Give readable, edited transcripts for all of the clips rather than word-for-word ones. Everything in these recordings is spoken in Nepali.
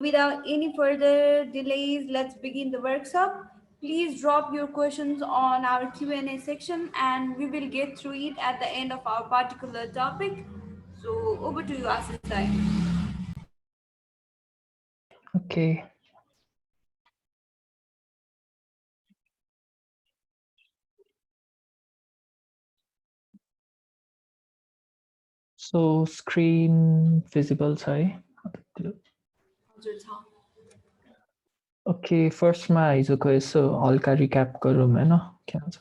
Without any further delays, let's begin the workshop. Please drop your questions on our Q&A section and we will get through it at the end of our particular topic. So over to you, Asisai. Okay. So screen visible है. Okay, फर्स्टमा हिजोको यसो हल्का रिक्याप गरौँ हैन के भन्छ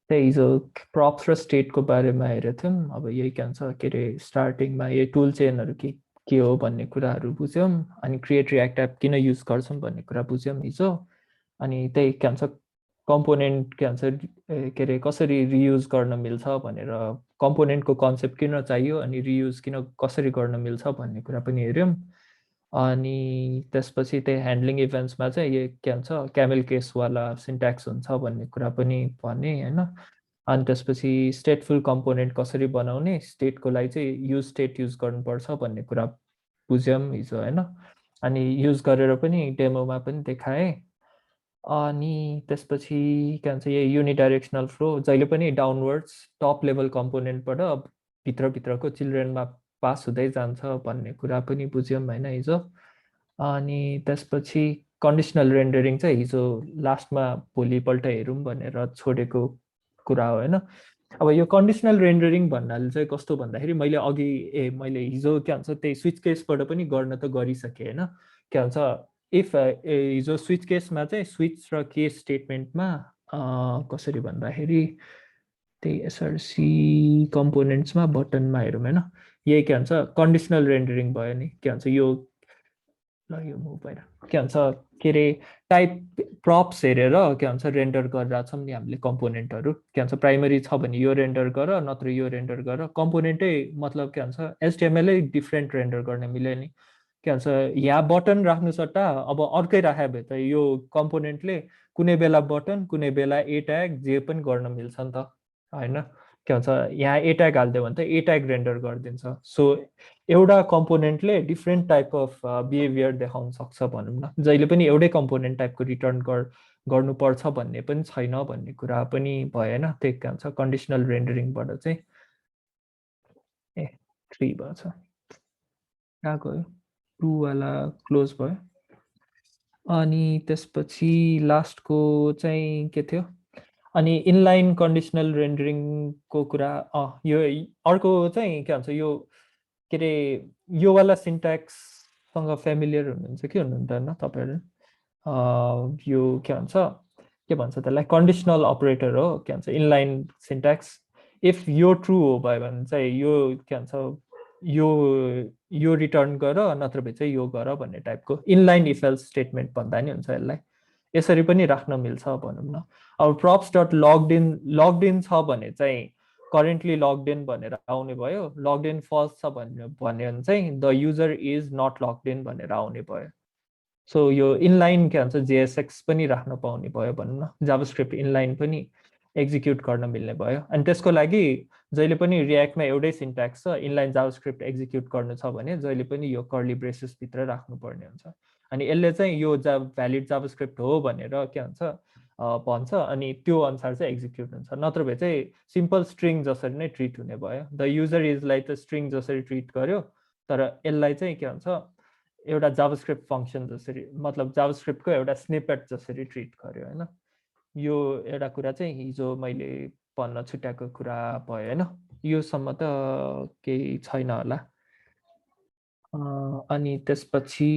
त्यही हिजो प्रप्स र स्टेटको बारेमा हेरेको थियौँ. अब यही के भन्छ के अरे स्टार्टिङमा यही टुल चेनहरू के हो भन्ने कुराहरू बुझ्यौँ. अनि क्रिएट रियाक्ट एप किन युज गर्छौँ भन्ने कुरा बुझ्यौँ हिजो. अनि त्यही के भन्छ कम्पोनेन्ट के भन्छ के अरे कसरी रियुज गर्न मिल्छ भनेर कम्पोनेन्टको कन्सेप्ट किन चाहियो अनि रियुज किन कसरी गर्न मिल्छ भन्ने कुरा पनि हेऱ्यौँ. अनि त्यसपछि त्यही ह्यान्डलिङ इभेन्ट्समा चाहिँ यो के भन्छ क्यामेल केसवाला सिन्ट्याक्स हुन्छ भन्ने कुरा पनि भने होइन. अनि त्यसपछि स्टेटफुल कम्पोनेन्ट कसरी बनाउने, स्टेटको लागि चाहिँ युज स्टेट युज गर्नुपर्छ भन्ने कुरा बुझ्यौँ हिजो होइन. अनि युज गरेर पनि डेमोमा पनि देखाएँ. अनि त्यसपछि के भन्छ यो युनिडाइरेक्सनल फ्लो जहिले पनि डाउनवर्ड्स टप लेभल कम्पोनेन्टबाट भित्रभित्रको चिल्ड्रेनमा पास हुँदै जान्छ भन्ने कुरा पनि बुझ्यौँ होइन हिजो. अनि त्यसपछि कन्डिसनल रेन्डरिङ चाहिँ हिजो लास्टमा भोलिपल्ट हेरौँ भनेर छोडेको कुरा हो होइन. अब यो कन्डिसनल रेन्डरिङ भन्नाले चाहिँ कस्तो भन्दाखेरि मैले हिजो के भन्छ त्यही स्विच केसबाट पनि गर्न त गरिसकेँ होइन. के भन्छ इफ हिजो स्विच केसमा चाहिँ स्विच र केस स्टेटमेन्टमा कसरी भन्दाखेरि त्यही एसआरसी कम्पोनेन्ट्समा बटनमा हेरौँ होइन. यही के भन्छ कन्डिसनल रेन्डरिङ भयो नि. के भन्छ यो ल यो मुभ भएर के भन्छ के अरे टाइप प्रप्स हेरेर के भन्छ रेन्डर गरिरहेको छौँ नि हामीले कम्पोनेन्टहरू. के भन्छ प्राइमरी छ भने यो रेन्डर गर नत्र यो रेन्डर गर. कम्पोनेन्टै मतलब के भन्छ एचटिएमएलै डिफ्रेन्ट रेन्डर गर्न मिल्यो नि. के भन्छ यहाँ बटन राख्नु सट्टा अब अर्कै राख्यो भने त यो कम्पोनेन्टले कुनै बेला बटन कुनै बेला ए ट्याग जे पनि गर्न मिल्छ नि त होइन. के भन्छ यहाँ ए ट्याग हालिदियो भने त ए ट्याग रेन्डर गरिदिन्छ. सो एउटा कम्पोनेन्टले डिफ्रेन्ट टाइप अफ बिहेभियर देखाउन सक्छ भनौँ न. जहिले पनि एउटै कम्पोनेन्ट टाइपको रिटर्न गर्नुपर्छ भन्ने पनि छैन भन्ने कुरा पनि भएन. त्यही के भन्छ कन्डिसनल रेन्डरिङबाट चाहिँ 3 भएछ. कहाँ गयो 2 वाला क्लोज भयो. अनि त्यसपछि लास्टको चाहिँ के थियो अनि इनलाइन कन्डिसनल रेन्डरिङको कुरा यो अर्को चाहिँ के भन्छ यो के अरे योवाला सिन्ट्याक्ससँग फेमिलियर हुनुहुन्छ कि हुनुहुँदैन तपाईँहरू. यो के भन्छ त्यसलाई कन्डिसनल अपरेटर हो. के भन्छ इनलाइन सिन्ट्याक्स. इफ यो ट्रु हो भयो भने चाहिँ यो के भन्छ यो रिटर्न गर नत्र भए चाहिँ यो गर भन्ने टाइपको इनलाइन इफ एल्स स्टेटमेन्ट भन्दा नि हुन्छ यसलाई. यसरी पनि राख्न मिल्छ भनौँ न. अब प्रप्स डट लगड इन छ भने चाहिँ करेन्टली लगड इन भनेर आउने भयो. लगड इन फल्स छ भन्यो भने चाहिँ the user is not logged in भनेर आउने भयो. सो यो इनलाइन के भन्छ जेएसएक्स पनि राख्न पाउने भयो भनौँ न. जाभास्क्रिप्ट इनलाइन पनि एक्जिक्युट गर्न मिल्ने भयो. अनि त्यसको लागि जहिले पनि रियाक्टमा एउटै सिन्ट्याक्स छ. इनलाइन जाभास्क्रिप्ट एक्जिक्युट गर्नु छ भने जहिले पनि यो कर्ली ब्रेसेसभित्र राख्नुपर्ने हुन्छ. अनि यसले चाहिँ यो भ्यालिड जाभास्क्रिप्ट हो भनेर के भन्छ अनि त्यो अनुसार चाहिँ एक्जिक्युट हुन्छ. नत्र भए चाहिँ सिम्पल स्ट्रिङ जसरी नै ट्रिट हुने भयो. द युजर इजलाई त स्ट्रिङ जसरी ट्रिट गर्यो तर यसलाई चाहिँ के भन्छ एउटा जाभास्क्रिप्ट फङ्सन जसरी मतलब जाभास्क्रिप्टको एउटा स्निपेट जसरी ट्रिट गर्यो होइन. यो एउटा कुरा चाहिँ हिजो मैले भन्न छुट्याएको कुरा भयो होइन. योसम्म त केही छैन होला. अनि त्यसपछि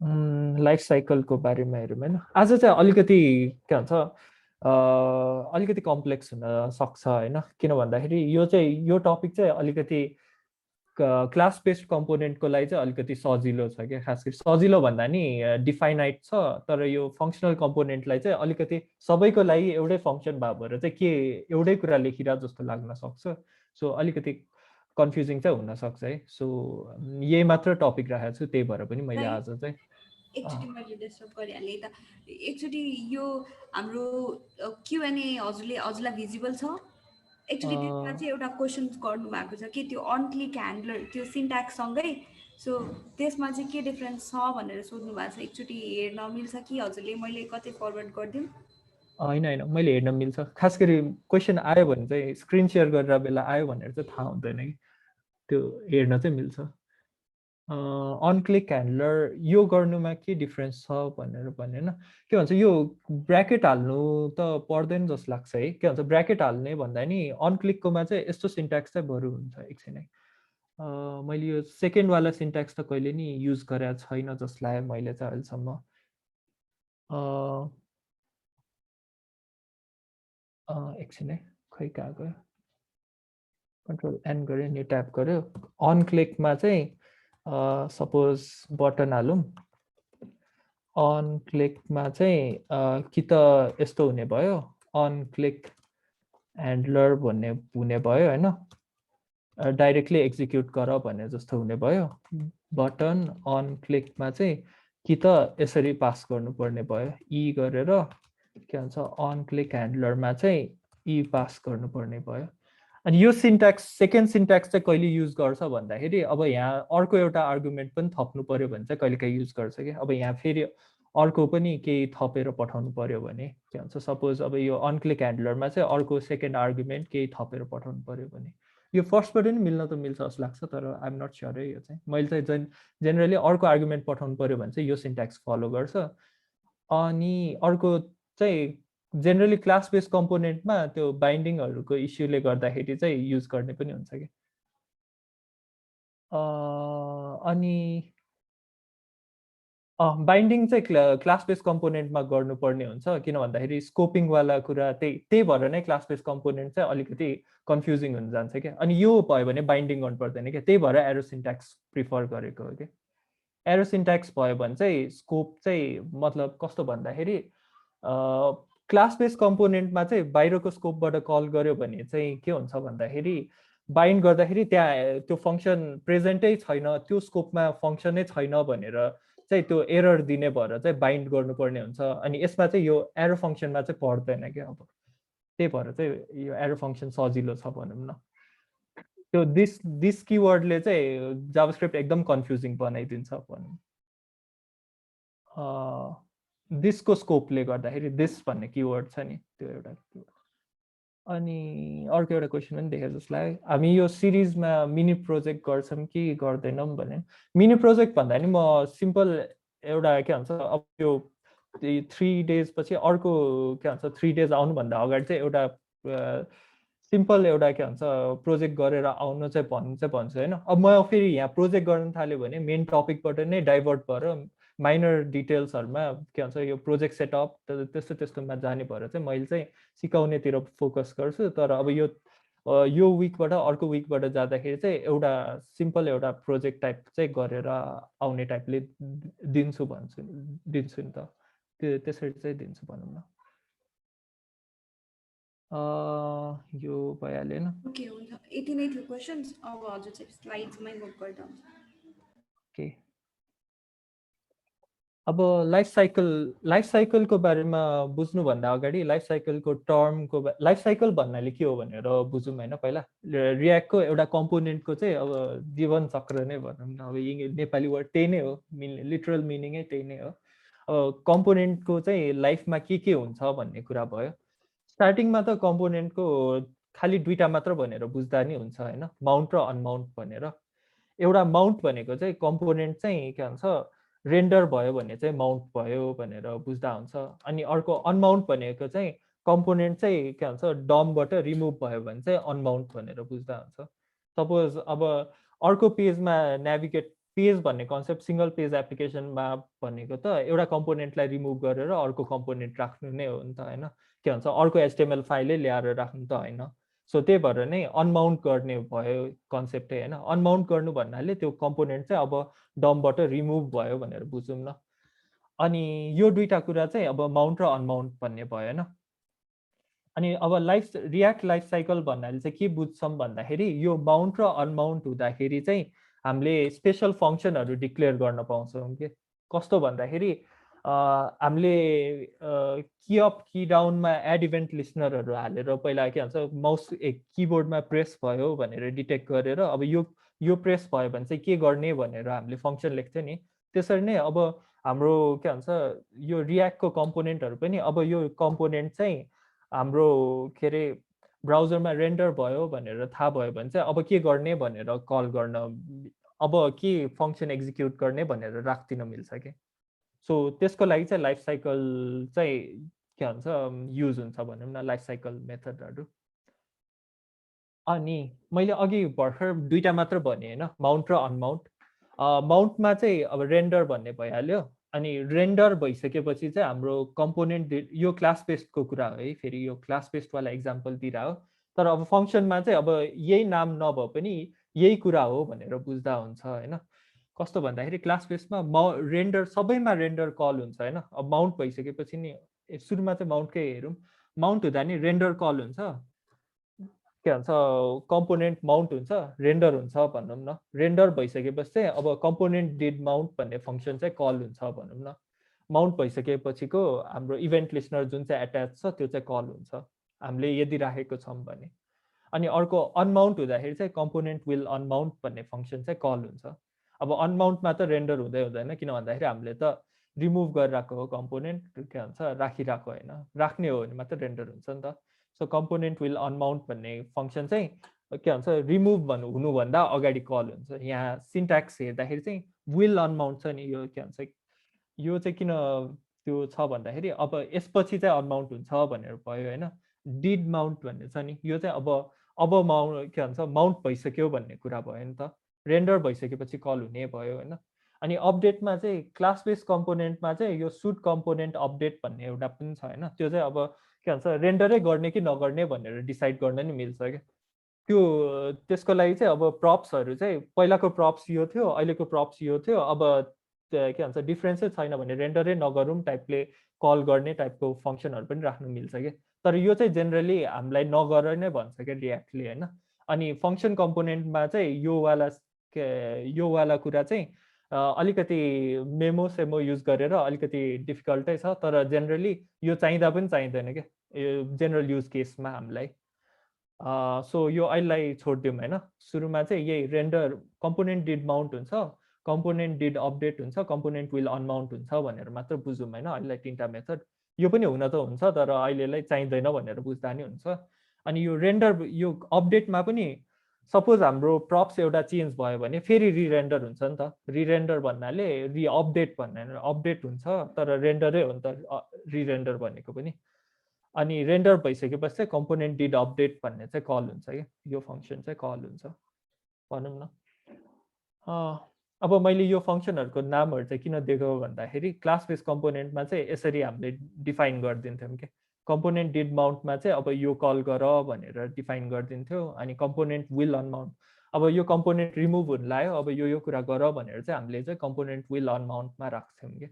लाइफ साइकलको बारेमा हेरौँ होइन. आज चाहिँ अलिकति के भन्छ अलिकति कम्प्लेक्स हुन सक्छ होइन. किन भन्दाखेरि यो टपिक चाहिँ अलिकति क्लास बेस्ड कम्पोनेन्टको लागि चाहिँ अलिकति सजिलो छ क्या. खास गरी सजिलो भन्दा नि डिफाइनाइट छ. तर यो फङ्सनल कम्पोनेन्टलाई चाहिँ अलिकति सबैको लागि एउटै फङ्सन भएको भएर चाहिँ के एउटै कुरा लेखिरहेको जस्तो लाग्न सक्छ. सो अलिकति कन्फ्युजिङ चाहिँ हुनसक्छ है. सो यही मात्र टपिक राखेको छु. त्यही भएर पनि मैले आज चाहिँ एकचोटि मैले डिस्टर्ब गरिहालेँ त. एकचोटि यो हाम्रो क्युएनए हजुरलाई भिजिबल छ? एक्चुली त्यसमा चाहिँ एउटा क्वेसन गर्नु भएको छ कि त्यो अन क्लिक ह्यान्डलर त्यो सिन्ट्याक्ससँगै, सो त्यसमा चाहिँ के डिफ्रेन्स छ भनेर सोध्नु भएको छ। एकचोटि हेर्न मिल्छ कि हजुरले, मैले कतै फरवर्ड गरिदिउँ? होइन होइन, मैले हेर्न मिल्छ। खास गरी क्वेसन आयो भने चाहिँ स्क्रिन सेयर गरेर बेला आयो भनेर चाहिँ थाहा हुँदैन कि, त्यो हेर्न चाहिँ मिल्छ। अन क्लिक ह्यान्डलर यो गर्नुमा के डिफ्रेन्स छ भनेर भने होइन, के भन्छ यो ब्र्याकेट हाल्नु त पर्दैन जस्तो लाग्छ है। के भन्छ ब्र्याकेट हाल्ने भन्दा नि अन क्लिककोमा चाहिँ यस्तो सिन्ट्याक्स चाहिँ बरु हुन्छ। एकछिन है, मैले यो सेकेन्डवाला सिन्ट्याक्स त कहिले नि युज गरेको छैन जस्तो लाग्यो मैले चाहिँ अहिलेसम्म। एकछिन है, खै कहाँ गयो, कन्ट्रोल एन गऱ्यो नि ट्याप गऱ्यो। अन क्लिकमा चाहिँ सपोज बटन हालौँ, अन क्लिकमा चाहिँ कि त यस्तो हुने भयो, अन क्लिक ह्यान्डलर भन्ने हुने भयो होइन, डाइरेक्टली एक्जिक्युट गर भन्ने जस्तो हुने भयो। बटन अन क्लिकमा चाहिँ कि त यसरी पास गर्नुपर्ने भयो, ई गरेर के भन्छ अन क्लिक ह्यान्डलरमा चाहिँ ई पास गर्नुपर्ने भयो। अनि यो सिन्ट्याक्स सेकेन्ड सिन्ट्याक्स चाहिँ कहिले युज गर्छ भन्दाखेरि अब यहाँ अर्को एउटा आर्गुमेन्ट पनि थप्नु पर्यो भने चाहिँ कहिलेकाहीँ युज गर्छ कि। अब यहाँ फेरि अर्को पनि केही थपेर पठाउनु पर्यो भने के भन्छ, सपोज अब यो अन क्लिक ह्यान्डलरमा चाहिँ अर्को सेकेन्ड आर्गुमेन्ट केही थपेर पठाउनु पर्यो भने यो फर्स्टबाट नि मिल्न त मिल्छ जस्तो लाग्छ, तर आइएम नट स्योर है। यो चाहिँ मैले चाहिँ जेनरली अर्को आर्गुमेन्ट पठाउनु पर्यो भने चाहिँ यो सिन्ट्याक्स फलो गर्छ। अनि अर्को चाहिँ जेनरली क्लास बेस कम्पोनेन्टमा त्यो बाइन्डिङहरूको इस्युले गर्दाखेरि चाहिँ युज गर्ने पनि हुन्छ कि। अनि बाइन्डिङ चाहिँ क्लास बेस कम्पोनेन्टमा गर्नुपर्ने हुन्छ, किन भन्दाखेरि स्कोपिङवाला कुरा त्यही भएर नै क्लास बेस कम्पोनेन्ट चाहिँ अलिकति कन्फ्युजिङ हुन जान्छ क्या। अनि यो भयो भने बाइन्डिङ गर्नु पर्दैन क्या, त्यही भएर एरो सिन्ट्याक्स प्रिफर गरेको हो कि। एरो सिन्ट्याक्स भयो भने चाहिँ स्कोप चाहिँ मतलब कस्तो भन्दाखेरि क्लास बेस कम्पोनेन्टमा चाहिँ बाहिरको स्कोपबाट कल गर्यो भने चाहिँ के हुन्छ भन्दाखेरि बाइन्ड गर्दाखेरि त्यहाँ त्यो फङ्सन प्रेजेन्टै छैन, त्यो स्कोपमा फङ्सनै छैन भनेर चाहिँ त्यो एरर दिने भएर चाहिँ बाइन्ड गर्नुपर्ने हुन्छ। अनि यसमा चाहिँ यो एरो फङ्सनमा चाहिँ पर्दैन क्या। अब त्यही भएर चाहिँ यो एरो फङ्सन सजिलो छ भनौँ न। त्यो दिस किवर्डले चाहिँ जाभास्क्रिप्ट एकदम कन्फ्युजिङ बनाइदिन्छ भनौँ। दिसको स्कोपले गर्दाखेरि दिस भन्ने किवर्ड छ नि, त्यो एउटा किवर्ड। अनि अर्को एउटा क्वेसन पनि देखेँ जस्तो लाग्यो, हामी यो सिरिजमा मिनी प्रोजेक्ट गर्छौँ कि गर्दैनौँ भने। मिनी प्रोजेक्ट भन्दा नि म सिम्पल एउटा के भन्छ, अब यो 3 डेज पछि अर्को के भन्छ 3 डेज आउनुभन्दा अगाडि चाहिँ एउटा सिम्पल एउटा के भन्छ प्रोजेक्ट गरेर आउनु चाहिँ भन्छु होइन। अब म फेरि यहाँ प्रोजेक्ट गर्न थाल्यो भने मेन टपिकबाट नै डाइभर्ट भएर माइनर डिटेल्सहरूमा के भन्छ यो प्रोजेक्ट सेटअप त्यस्तोमा जाने भएर चाहिँ मैले चाहिँ सिकाउनेतिर फोकस गर्छु। तर अब यो विकबाट अर्को विकबाट जाँदाखेरि चाहिँ एउटा सिम्पल एउटा प्रोजेक्ट टाइप चाहिँ गरेर आउने टाइपले दिन्छु नि त, त्यसरी चाहिँ दिन्छु भनौँ न। यो भइहाल्यो होइन। ओके, हुन्छ, यति नै थियो क्वेसन्स। अब हजुर चाहिँ स्लाइड्समै मुभ गर्दा हुन्छ। ओके, अब लाइफ साइकलको बारेमा बुझ्नुभन्दा अगाडि लाइफ साइकल भन्नाले के हो भनेर बुझौँ होइन। पहिला रियाक्टको एउटा कम्पोनेन्टको चाहिँ अब जीवन चक्र नै भनौँ न। अब नेपाली वर्ड त्यही नै हो, लिटरल मिनिङै त्यही नै हो। अब कम्पोनेन्टको चाहिँ लाइफमा के हुन्छ भन्ने कुरा भयो। स्टार्टिङमा त कम्पोनेन्टको खालि दुईवटा मात्र भनेर बुझ्दा नि हुन्छ होइन, माउन्ट र अनमाउन्ट भनेर। एउटा माउन्ट भनेको चाहिँ कम्पोनेन्ट चाहिँ के भन्छ रेन्डर भयो भने चाहिँ माउन्ट भयो भनेर बुझ्दा हुन्छ। अनि अर्को अनमाउन्ट भनेको चाहिँ कम्पोनेन्ट चाहिँ के भन्छ डमबाट रिमुभ भयो भने चाहिँ अनमाउन्ट भनेर बुझ्दा हुन्छ। सपोज अब अर्को पेजमा नेभिगेट, पेज भन्ने कन्सेप्ट सिङ्गल पेज एप्लिकेसनमा भनेको त एउटा कम्पोनेन्टलाई रिमुभ गरेर अर्को कम्पोनेन्ट राख्नु नै हो नि त होइन। के भन्छ अर्को एचटिएमएल फाइलै ल्याएर राख्नु त होइन। सो त्यही भएर नै अनमाउन्ट गर्ने भयो कन्सेप्टै होइन। अनमाउन्ट गर्नु भन्नाले त्यो कम्पोनेन्ट चाहिँ अब डमबाट रिमुभ भयो भनेर बुझौँ न। अनि यो दुईवटा कुरा चाहिँ अब माउन्ट र अनमाउन्ट भन्ने भयो होइन। अनि अब रियाक्ट लाइफ साइकल भन्नाले चाहिँ के बुझ्छौँ भन्दाखेरि यो माउन्ट र अनमाउन्ट हुँदाखेरि चाहिँ हामीले स्पेसल फङ्सनहरू डिक्लेयर गर्न पाउँछौँ कि। कस्तो भन्दाखेरि हामीले की अप की डाउनमा एड इभेन्ट लिस्नरहरू हालेर पहिला के भन्छ माउस किबोर्डमा प्रेस भयो भनेर डिटेक्ट गरेर अब यो प्रेस भयो भने चाहिँ के गर्ने भनेर हामीले फङ्सन लेख्थ्यो नि। त्यसरी नै अब हाम्रो के भन्छ यो रियाक्टको कम्पोनेन्टहरू पनि अब यो कम्पोनेन्ट चाहिँ हाम्रो के अरे ब्राउजरमा रेन्डर भयो भनेर थाहा भयो भने चाहिँ अब के गर्ने भनेर कल गर्न अब के फङ्सन एक्जिक्युट गर्ने भनेर राख्दिन मिल्छ कि। सो त्यसको लागि चाहिँ लाइफ साइकल चाहिँ के भन्छ युज हुन्छ भनौँ न, लाइफ साइकल मेथडहरू। अनि मैले अघि भर्खर दुईवटा मात्र भने होइन, माउन्ट र अनमाउन्ट। माउन्टमा चाहिँ अब रेन्डर भन्ने भइहाल्यो। अनि रेन्डर भइसकेपछि चाहिँ हाम्रो कम्पोनेन्ट यो क्लास बेस्डको कुरा हो है, फेरि यो क्लास बेस्डवाला इक्जाम्पल दिइरह हो। तर अब फङ्सनमा चाहिँ अब यही नाम नभए पनि यही कुरा हो भनेर बुझ्दा हुन्छ होइन। कस्तो भन्दाखेरि क्लास बेस्डमा रेन्डर सबैमा रेन्डर कल हुन्छ होइन। अब माउन्ट भइसकेपछि नि सुरुमा चाहिँ माउन्टकै हेरौँ। माउन्ट हुँदा नि रेन्डर कल हुन्छ, के भन्छ कम्पोनेन्ट माउन्ट हुन्छ, रेन्डर हुन्छ भनौँ न। रेन्डर भइसकेपछि चाहिँ अब कम्पोनेन्ट डिड माउन्ट भन्ने फङ्सन चाहिँ कल हुन्छ भनौँ न। माउन्ट भइसकेपछिको हाम्रो इभेन्ट लिस्नर जुन चाहिँ एट्याच छ त्यो चाहिँ कल हुन्छ हामीले यदि राखेको छौँ भने। अनि अर्को अनमाउन्ट हुँदाखेरि चाहिँ कम्पोनेन्ट विल अनमाउन्ट भन्ने फङ्सन चाहिँ कल हुन्छ। अब अनमाउन्टमा त रेन्डर हुँदै हुँदैन, किन भन्दाखेरि हामीले त रिमुभ गरिरहेको हो कम्पोनेन्ट, के भन्छ राखिरहेको होइन। राख्ने हो भने मात्र रेन्डर हुन्छ नि त। सो कम्पोनेन्ट विल अनमाउन्ट भन्ने फङ्सन चाहिँ के भन्छ रिमुभ हुनुभन्दा अगाडि कल हुन्छ। यहाँ सिन्ट्याक्स हेर्दाखेरि चाहिँ विल अनमाउन्ट छ नि, यो के भन्छ यो चाहिँ किन त्यो छ भन्दाखेरि अब यसपछि चाहिँ अनमाउन्ट हुन्छ भनेर भयो होइन। डिड माउन्ट भन्ने छ नि, यो चाहिँ अब माउन्ट के भन्छ माउन्ट भइसक्यो भन्ने कुरा भयो नि त। रेन्डर भइसकेपछि कल हुने भयो होइन। अनि अपडेटमा चाहिँ क्लास बेस कम्पोनेन्टमा चाहिँ यो सुट कम्पोनेन्ट अपडेट भन्ने एउटा पनि छ होइन। त्यो चाहिँ अब के भन्छ रेन्डरै गर्ने कि नगर्ने भनेर डिसाइड गर्न नि मिल्छ क्या। त्यो त्यसको लागि चाहिँ अब प्रप्सहरू चाहिँ पहिलाको प्रप्स यो थियो, अहिलेको प्रप्स यो थियो। अब के भन्छ डिफ्रेन्सै छैन भने रेन्डरै नगरौँ टाइपले कल गर्ने टाइपको फङ्सनहरू पनि राख्नु मिल्छ कि। तर यो चाहिँ जेनरली हामीलाई नगर नै भन्छ क्या रियाक्टले होइन। अनि फङ्सन कम्पोनेन्टमा चाहिँ योवाला कुरा चाहिँ अलिकति मेमो सेमो युज गरेर अलिकति डिफिकल्टै छ। तर जेनरली यो चाहिँदा पनि चाहिँदैन क्या जेनरल युज केसमा हामीलाई। सो यो अहिलेलाई छोडिदिउँ होइन। सुरुमा चाहिँ यही रेन्डर कम्पोनेन्ट डिड माउन्ट हुन्छ, कम्पोनेन्ट डिड अपडेट हुन्छ, कम्पोनेन्ट विल अनमाउन्ट हुन्छ भनेर मात्र बुझौँ होइन अहिलेलाई तिनवटा मेथड। यो पनि हुन त हुन्छ तर अहिलेलाई चाहिँदैन भनेर बुझ्दा नि हुन्छ। अनि यो रेन्डर यो अपडेटमा पनि सपोज हाम्रो प्रप्स एउटा चेन्ज भयो भने फेरि रिरेन्डर हुन्छ नि त। रिरेन्डर भन्नाले रिअपडेट भन्नाले अपडेट हुन्छ तर रेन्डरै हो नि त रिरेन्डर भनेको पनि। अनि रेन्डर भइसकेपछि चाहिँ कम्पोनेन्ट डिड अपडेट भन्ने चाहिँ कल हुन्छ कि यो फङ्सन चाहिँ कल हुन्छ भनौँ न। अब मैले यो फङ्सनहरूको नामहरू चाहिँ किन दिएको भन्दाखेरि क्लास बेस कम्पोनेन्टमा चाहिँ यसरी हामीले डिफाइन गरिदिन्थ्यौँ कि कम्पोनेन्ट डिड माउन्टमा चाहिँ अब यो कल गर भनेर डिफाइन गरिदिन्थ्यो। अनि कम्पोनेन्ट विल अनमाउन्ट अब यो कम्पोनेन्ट रिमुभ हुन लाग्यो, अब यो कुरा गर भनेर चाहिँ हामीले चाहिँ कम्पोनेन्ट विल अनमाउन्टमा राख्थ्यौँ कि।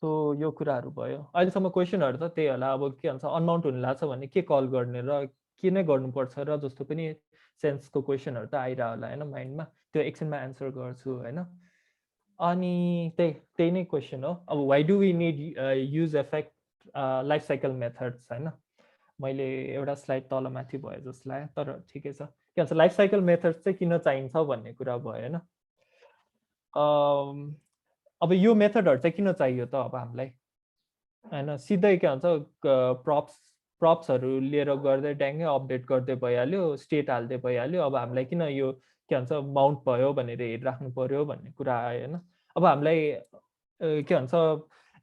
सो यो कुराहरू भयो। अहिलेसम्म क्वेसनहरू त त्यही होला। अब के भन्छ अनमाउन्ट हुन लाग्छ भने के कल गर्ने र के नै गर्नुपर्छ र जस्तो पनि सेन्सको क्वेसनहरू त आइरह होला होइन माइन्डमा। त्यो एकछिनमा एन्सर गर्छु होइन। अनि त्यही नै क्वेसन हो। अब why do we need use effect life cycle methods होइन। मैले एउटा स्लाइड तलमाथि भयो जस्तो लाग्यो तर ठिकै छ। के भन्छ लाइफ साइकल मेथड्स चाहिँ किन चाहिन्छ भन्ने कुरा भयो होइन। अब यो मेथडहरू चाहिँ किन चाहियो त अब हामीलाई होइन। सिधै के भन्छ प्रप्सहरू लिएर गर्दै ड्याङ्गै अपडेट गर्दै भइहाल्यो, स्टेट हाल्दै भइहाल्यो। अब हामीलाई किन यो के भन्छ माउन्ट भयो भनेर हेरिराख्नु पर्यो भन्ने कुरा आयो होइन। अब हामीलाई के भन्छ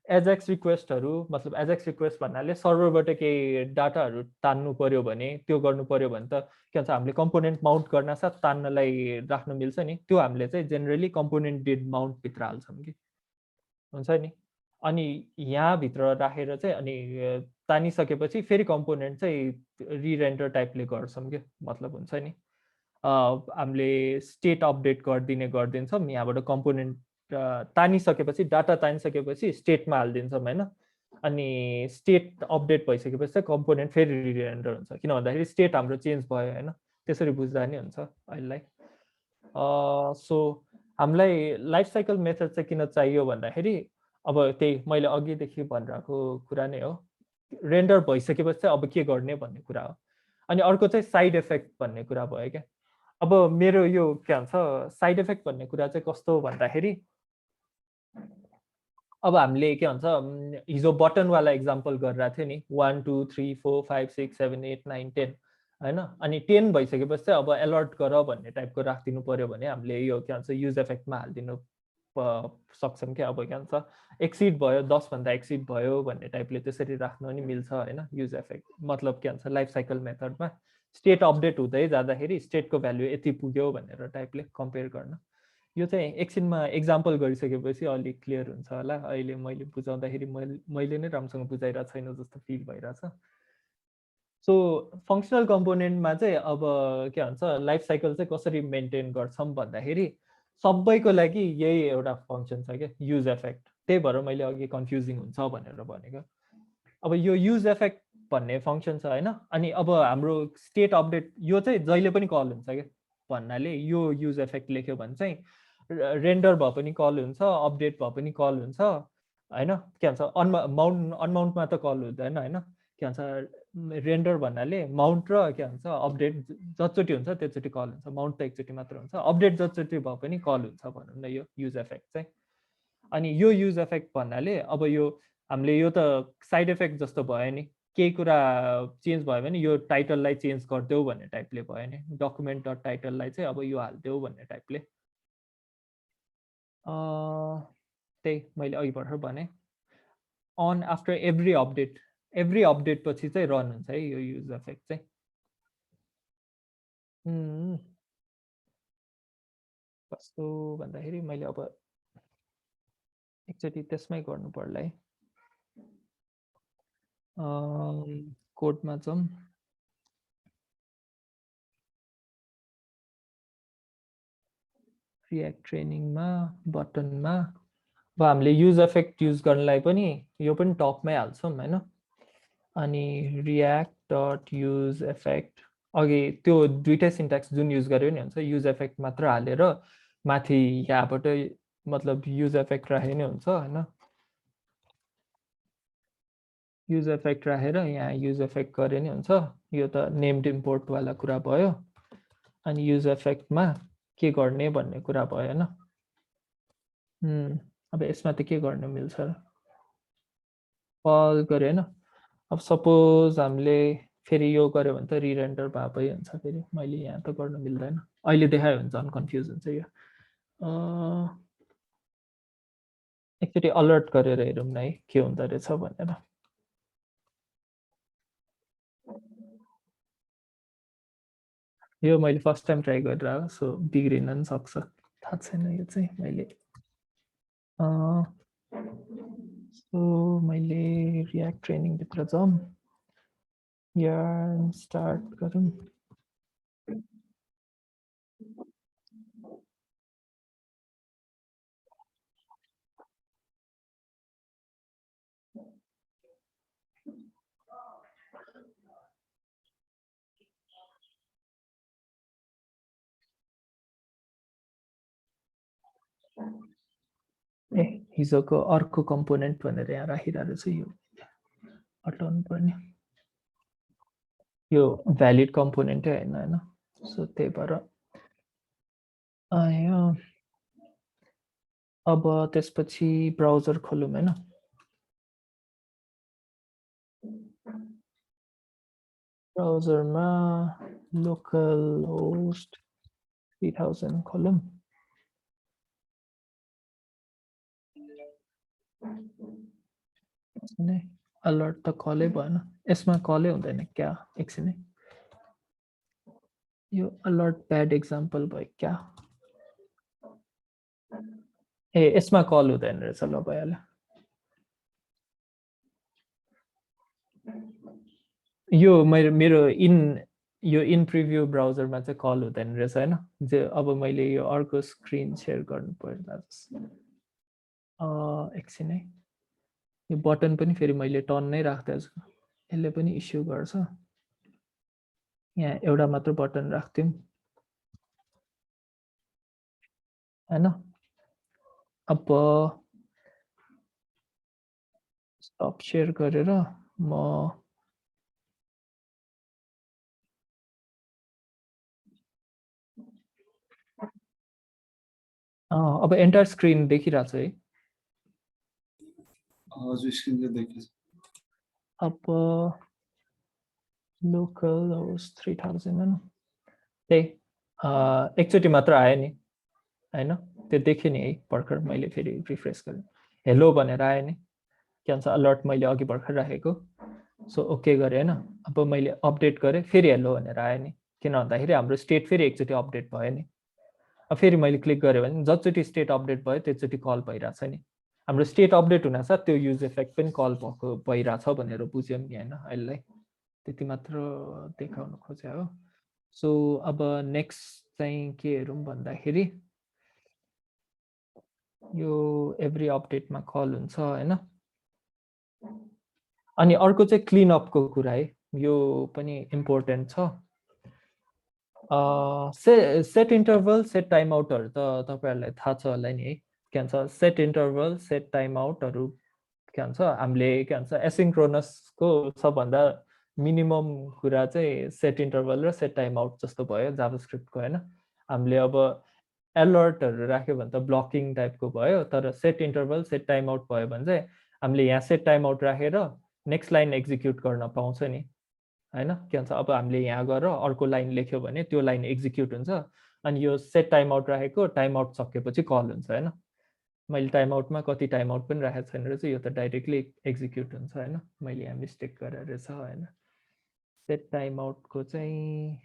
एजेक्स रिक्वेस्टहरू मतलब एजेक्स रिक्वेस्ट भन्नाले सर्भरबाट केही डाटाहरू तान्नु पर्यो भने त्यो गर्नु पर्यो भने त के भन्छ हामीले कम्पोनेन्ट माउन्ट गर्न साथ तान्नलाई राख्नु मिल्छ नि। त्यो हामीले चाहिँ जेनरली कम्पोनेन्ट डिड माउन्टभित्र हाल्छौँ कि हुन्छ नि। अनि यहाँभित्र राखेर चाहिँ अनि तानिसकेपछि फेरि कम्पोनेन्ट चाहिँ रिरेन्डर टाइपले गर्छौँ कि मतलब हुन्छ नि। हामीले स्टेट अपडेट गरिदिन्छौँ यहाँबाट कम्पोनेन्ट तानिसकेपछि डाटा तानिसकेपछि स्टेटमा हालिदिन्छौँ होइन। अनि स्टेट अपडेट भइसकेपछि चाहिँ कम्पोनेन्ट फेरि रिरेन्डर हुन्छ किन भन्दाखेरि स्टेट हाम्रो चेन्ज भयो होइन। त्यसरी बुझ्दा नि हुन्छ अहिलेलाई। सो हामीलाई लाइफ साइकल मेथड चाहिँ किन चाहियो भन्दाखेरि अब त्यही मैले अघिदेखि भनिरहेको कुरा नै हो, रेन्डर भइसकेपछि चाहिँ अब के गर्ने भन्ने कुरा हो। अनि अर्को चाहिँ साइड इफेक्ट भन्ने कुरा भयो क्या। अब मेरो यो के भन्छ साइड इफेक्ट भन्ने कुरा चाहिँ कस्तो भन्दाखेरि अब हामीले के भन्छ हिजो बटनवाला इक्जाम्पल गरिरहेको थियो नि 1 2 3 4 5 6 7 8 9 10 होइन। अनि 10 भइसकेपछि चाहिँ अब अलर्ट गर भन्ने टाइपको राखिदिनु पऱ्यो भने हामीले यो के भन्छ युज इफेक्टमा हालिदिनु सक्छौँ क्या। अब के भन्छ एक्सिड भयो 10भन्दा एक्सिड भयो भन्ने टाइपले त्यसरी राख्नु पनि मिल्छ होइन युज इफेक्ट। मतलब के भन्छ लाइफ साइकल मेथडमा स्टेट अपडेट हुँदै जाँदाखेरि स्टेटको भ्यालु यति पुग्यो भनेर टाइपले कम्पेयर गर्न। यो चाहिँ एकछिनमा एक्जाम्पल गरिसकेपछि अलिक क्लियर हुन्छ होला। अहिले मैले बुझाउँदाखेरि मैले नै राम्रोसँग बुझाइरहेको छैन जस्तो फिल भइरहेछ। सो फङ्सनल कम्पोनेन्टमा चाहिँ अब के भन्छ लाइफ साइकल चाहिँ कसरी मेन्टेन गर्छौँ भन्दाखेरि सबैको लागि यही एउटा फङ्सन छ क्या युज इफेक्ट। त्यही भएर मैले अघि कन्फ्युजिङ हुन्छ भनेर भनेको। अब यो युज इफेक्ट भन्ने फङ्सन छ होइन। अनि अब हाम्रो स्टेट अपडेट यो चाहिँ जहिले पनि कल हुन्छ क्या भन्नाले यो युज इफेक्ट लेख्यो भने चाहिँ रेन्डर भए पनि कल हुन्छ, अपडेट भए पनि कल हुन्छ होइन। के भन्छ अनमाउन्टमा त कल हुँदैन होइन। के भन्छ रेन्डर भन्नाले माउन्ट र के भन्छ अपडेट जतिचोटि हुन्छ त्यसचोटि कल हुन्छ। माउन्ट त एकचोटि मात्र हुन्छ, अपडेट जतिचोटि भए पनि कल हुन्छ भनौँ न यो युज इफेक्ट चाहिँ। अनि यो युज इफेक्ट भन्नाले अब यो हामीले यो त साइड इफेक्ट जस्तो भयो नि, केही कुरा चेन्ज भयो भने यो टाइटललाई चेन्ज गरिदेऊ भन्ने टाइपले भयो नि। डकुमेन्ट डट टाइटललाई चाहिँ अब यो हालिदेऊ भन्ने टाइपले। त्यही मैले अघि भर्खर भने अन आफ्टर एभ्री अपडेट पछि चाहिँ रन हुन्छ है यो युज इफेक्ट चाहिँ। कस्तो भन्दाखेरि मैले अब एकचोटि त्यसमै गर्नु पर्ला है। कोडमा जाउँ। रियाक्ट ट्रेनिङमा बटनमा अब हामीले युज इफेक्ट युज गर्नलाई पनि यो पनि टपमै हाल्छौँ होइन। अनि रियाक्ट डट युज इफेक्ट अघि त्यो दुइटै सिन्ट्याक्स जुन युज गर्यो नि हुन्छ, युज इफेक्ट मात्र हालेर माथि यहाँबाटै मतलब युज इफेक्ट राखे नि हुन्छ होइन। युज इफेक्ट राखेर यहाँ युज इफेक्ट गरे नि हुन्छ। यो त नेम्ड इम्पोर्टवाला कुरा भयो। अनि युज इफेक्टमा के गर्ने भन्ने कुरा भयो होइन। अब यसमा त के गर्न मिल्छ र कल गऱ्यो होइन। अब सपोज हामीले फेरि यो गऱ्यो भने त रिरेन्डर भए हुन्छ। फेरि मैले यहाँ त गर्न मिल्दैन, अहिले देखायो भने झन् कन्फ्युज हुन्छ यो। एकचोटि अलर्ट गरेर हेरौँ न है के हुँदो रहेछ भनेर। यो मैले फर्स्ट टाइम ट्राई गरेर सो बिग्रिन पनि सक्छ, थाहा छैन यो चाहिँ मैले। सो मैले रियाक्ट ट्रेनिङभित्र जाउँ, यहाँ स्टार्ट गरौँ। ए हिजोको अर्को कम्पोनेन्ट भनेर यहाँ राखिरहेको छु, यो हटाउनु पर्ने। यो भ्यालिड कम्पोनेन्टै होइन होइन। सो त्यही भएर आयो। अब त्यसपछि ब्राउजर खोलौँ होइन। ब्राउजरमा लोकल होस्ट 3000 खोलौँ। अलर्ट त कलै भएन, यसमा कलै हुँदैन क्या। एकछिन है, यो अलर्ट ब्याड एक्जाम्पल भयो क्या। ए यसमा कल हुँदैन रहेछ, ल भइहाल्यो। यो मेरो यो इन प्रिभ्यू ब्राउजरमा चाहिँ कल हुँदैन रहेछ होइन। अब मैले यो अर्को स्क्रिन सेयर गर्नु पर्ला। एकछिन है, यो बटन पनि फेरि मैले टर्न नै राख्दैछु, यसले पनि इस्यु गर्छ। यहाँ एउटा मात्र बटन राख्थ्यौँ होइन। अब टप सेयर गरेर म अब एन्टायर स्क्रिन देखिरहेको छ है। हजुर स्क्रिन चाहिँ देखिन्छ। अब लोकल होस् 3000 हैन, त्यही एकचोटि मात्र आयो नि हैन, त्यो देखेँ नि है भर्खर मैले फेरि रिफ्रेस गरेँ, हेलो भनेर आयो नि, के भन्छ अलर्ट मैले अघि भर्खर राखेको। सो ओके गरेँ हैन, अब मैले अपडेट गरेँ फेरि हेलो भनेर आयो नि, किन भन्दाखेरि हाम्रो स्टेट फेरि एकचोटि अपडेट भयो नि। अब फेरि मैले क्लिक गरेँ भने जतिचोटि स्टेट अपडेट भयो त्यसचोटि कल भइरहेछ नि, हाम्रो स्टेट अपडेट हुनासाथ त्यो युज इफेक्ट पनि कल भएको भइरहेछ भनेर बुझ्यौँ नि हैन अहिले, त्यति मात्र देखाउन खोजे हो। सो अब नेक्स्ट चाहिँ के हेरौँ भन्दाखेरि यो एभ्री अपडेटमा कल हुन्छ हैन। अनि अर्को चाहिँ क्लिन अपको कुरा है, यो पनि इम्पोर्टेन्ट छ। सेट इन्टरभल सेट टाइम आउटहरू त तपाईँहरूलाई थाहा छ होला नि है, के भन्छ सेट इन्टरभल सेट टाइम आउटहरू के भन्छ हामीले के भन्छ एसिन्क्रोनसको सबभन्दा मिनिमम कुरा चाहिँ सेट इन्टरभल र सेट टाइम आउट जस्तो भयो जाभास्क्रिप्टको हैन। हामीले अब अलर्टहरू राख्यो भने त ब्लकिङ टाइपको भयो, तर set interval set time out भयो भने चाहिँ हामीले यहाँ सेट टाइम आउट राखेर नेक्स्ट लाइन एक्जिक्युट गर्न पाउँछ नि हैन। के भन्छ अब हामीले यहाँ गएर अर्को लाइन लेख्यो भने त्यो लाइन एक्जिक्युट हुन्छ, अनि यो सेट टाइम आउट राखेको टाइम आउट सकेपछि कल हुन्छ हैन। मैले टाइम आउटमा कति टाइम आउट पनि राखेको छैन रहेछ, यो त डाइरेक्टली एक्जिक्युट हुन्छ हैन, मैले यहाँ मिस्टेक गरेर रहेछ हैन। सेट टाइम आउटको चाहिँ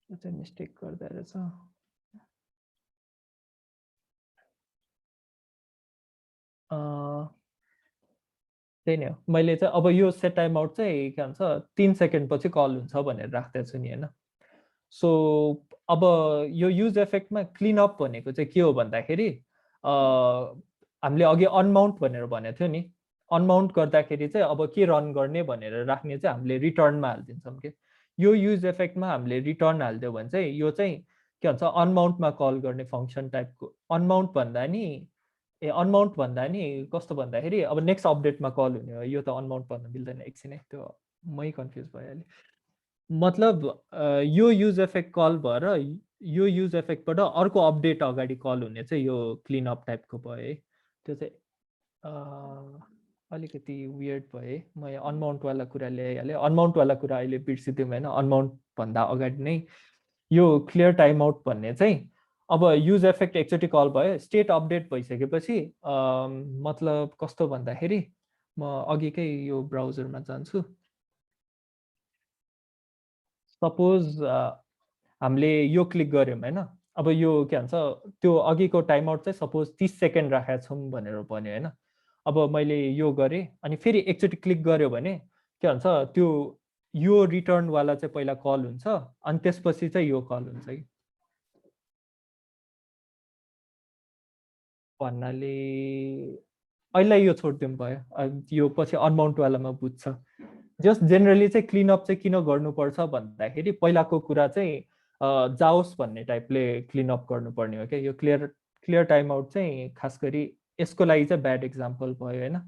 मिस्टेक गर्दा रहेछ। त्यही नै हो, मैले चाहिँ अब यो सेट टाइम आउट चाहिँ के भन्छ 3 सेकेन्ड पछि कल हुन्छ भनेर राख्दैछु नि हैन। सो अब यो युज इफेक्टमा क्लिन अप भनेको चाहिँ के हो भन्दाखेरि हामीले अघि अनमाउन्ट भनेर भनेको थियो नि, अनमाउन्ट गर्दाखेरि चाहिँ अब के रन गर्ने भनेर राख्ने चाहिँ हामीले रिटर्नमा हालिदिन्छौँ कि यो युज इफेक्टमा हामीले रिटर्न हालिदियो भने चाहिँ यो चाहिँ के भन्छ अनमाउन्टमा कल गर्ने फङ्सन टाइपको। अनमाउन्ट भन्दा नि अनमाउन्ट भन्दा नि कस्तो भन्दाखेरि अब नेक्स्ट अपडेटमा कल हुने हो, यो त अनमाउन्ट भन्न मिल्दैन, एकछिन है त्यो मै कन्फ्युज भइहालेँ। मतलब यो युज इफेक्ट कल भएर यो युज इफेक्टबाट अर्को अपडेट अगाडि कल हुने चाहिँ यो क्लिन अप टाइपको भयो है। त्यो चाहिँ अलिकति वियर्ड भयो है, म यहाँ अनमाउन्टवाला कुरा ल्याइहालेँ, अनमाउन्टवाला कुरा अहिले बिर्सिदिउँ होइन। अनमाउन्ट भन्दा अगाडि नै यो क्लियर टाइम आउट भन्ने चाहिँ अब युज इफेक्ट एकचोटि कल भयो, स्टेट अपडेट भइसकेपछि मतलब कस्तो भन्दाखेरि म अघिकै यो ब्राउजरमा जान्छु। सपोज हामीले यो क्लिक गऱ्यौँ होइन, अब यो के भन्छ त्यो अघिको टाइम आउट चाहिँ सपोज 30 सेकेन्ड राखेका छौँ भनेर भन्यो होइन। अब मैले यो गरेँ अनि फेरि एकचोटि क्लिक गऱ्यो भने के भन्छ त्यो यो रिटर्नवाला चाहिँ पहिला कल हुन्छ अनि त्यसपछि चाहिँ यो कल हुन्छ कि भन्नाले अहिले यो छोडिदिउँ भयो, यो पछि अनमाउन्टवालामा बुझ्छ। जस्ट जेनरली चाहिँ क्लिनअप चाहिँ किन गर्नुपर्छ भन्दाखेरि पहिलाको कुरा चाहिँ जाओस् भन्ने टाइपले क्लिनअप गर्नुपर्ने हो क्या। यो क्लियर टाइम आउट चाहिँ खास गरी यसको लागि चाहिँ ब्याड इक्जाम्पल भयो होइन।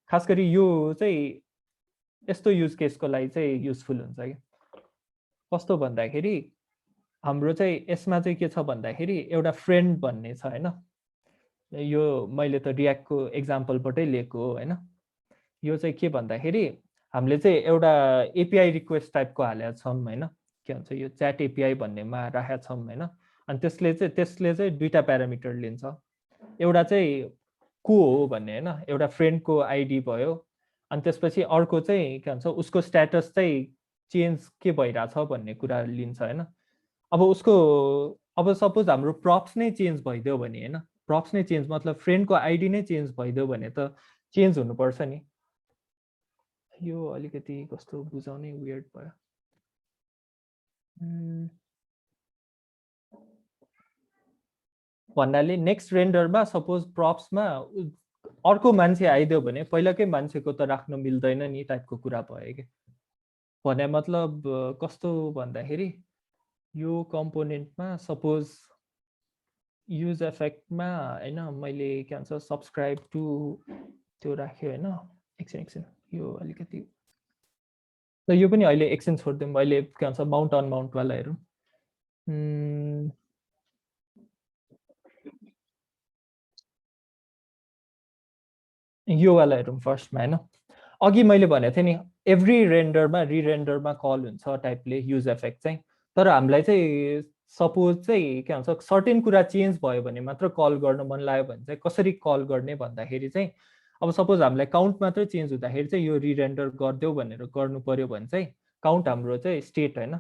खास गरी यो चाहिँ यस्तो युज केसको लागि चाहिँ युजफुल हुन्छ कि कस्तो भन्दाखेरि हाम्रो चाहिँ यसमा चाहिँ के छ भन्दाखेरि एउटा फ्रेन्ड भन्ने छ होइन। यो मैले त रियाक्टको एक्जाम्पलबाटै लिएको हो होइन। यो चाहिँ के भन्दाखेरि हामीले चाहिँ एउटा एपिआई रिक्वेस्ट टाइपको हालेका छौँ होइन, के भन्छ यो च्याट एपिआई भन्नेमा राखेका छौँ होइन। अनि त्यसले चाहिँ दुईवटा प्यारामिटर लिन्छ, एउटा चाहिँ को हो भन्ने होइन, एउटा फ्रेन्डको आइडी भयो, अनि त्यसपछि अर्को चाहिँ के भन्छ उसको स्ट्याटस चाहिँ चेन्ज के भइरहेछ भन्ने कुरा लिन्छ होइन। अब उसको अब सपोज हाम्रो प्रप्स नै चेन्ज भइदियो भने होइन, प्रप्स नै चेन्ज मतलब फ्रेन्डको आइडी नै चेन्ज भइदियो भने त चेन्ज हुनुपर्छ नि। यो अलिकति कस्तो बुझाउनै वियर्ड भयो। भन्नाले नेक्स्ट रेन्डरमा सपोज प्रप्समा अर्को मान्छे आइदियो भने पहिलाकै मान्छेको त राख्न मिल्दैन नि टाइपको कुरा भयो कि। भने मतलब कस्तो भन्दाखेरि यो कम्पोनेन्टमा सपोज युज इफेक्टमा हैन मैले के भन्छ सब्स्क्राइब टु त्यो राख्यो हैन एकछिन यो अलिकति ल यो पनि अहिले एकछिन छोड्दिउँ अहिले के भन्छ माउन्ट अनमाउन्ट वाला हेरौँ यो वाला हेरौँ फर्स्टमा हैन अघि मैले भनेको थिएँ नि एभ्री रेन्डरमा रिरेन्डरमा कल हुन्छ टाइपले युज इफेक्ट चाहिँ तर हामीलाई चाहिँ सपोज चाहिँ के भन्छ सर्टेन कुरा चेन्ज भयो भने मात्र कल गर्न मन लाग्यो भने चाहिँ कसरी कल गर्ने भन्दाखेरि चाहिँ अब सपोज हामीलाई काउन्ट मात्रै चेन्ज हुँदाखेरि चाहिँ यो रिरेन्डर गरिदेऊ भनेर गर्नु पर्यो भने चाहिँ काउन्ट हाम्रो चाहिँ स्टेट हैन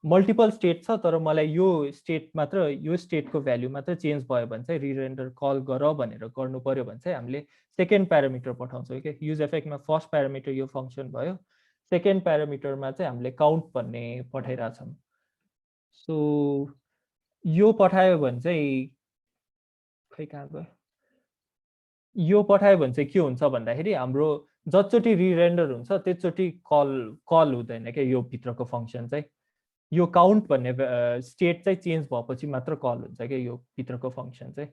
मल्टिपल स्टेट छ तर मलाई यो स्टेट मात्र यो स्टेटको भ्याल्यु मात्र चेन्ज भयो भने चाहिँ रिरेन्डर कल गर भनेर गर्नु पर्यो भने चाहिँ हामीले सेकेन्ड प्यारामिटर पठाउँछौँ क्या युज इफेक्टमा फर्स्ट प्यारामिटर यो फङ्सन भयो सेकेन्ड प्यारामिटरमा चाहिँ हामीले काउन्ट भन्ने पठाइरहेछौँ सो यो पठायो भने चाहिँ खै कहाँ गयो यो पठायो भने चाहिँ के हुन्छ भन्दाखेरि हाम्रो जतिचोटि रिरेन्डर हुन्छ त्यसचोटि कल हुँदैन क्या यो भित्रको फङ्सन चाहिँ यो काउन्ट भन्ने स्टेट चाहिँ चेन्ज भएपछि मात्र कल हुन्छ क्या यो भित्रको फङ्सन चाहिँ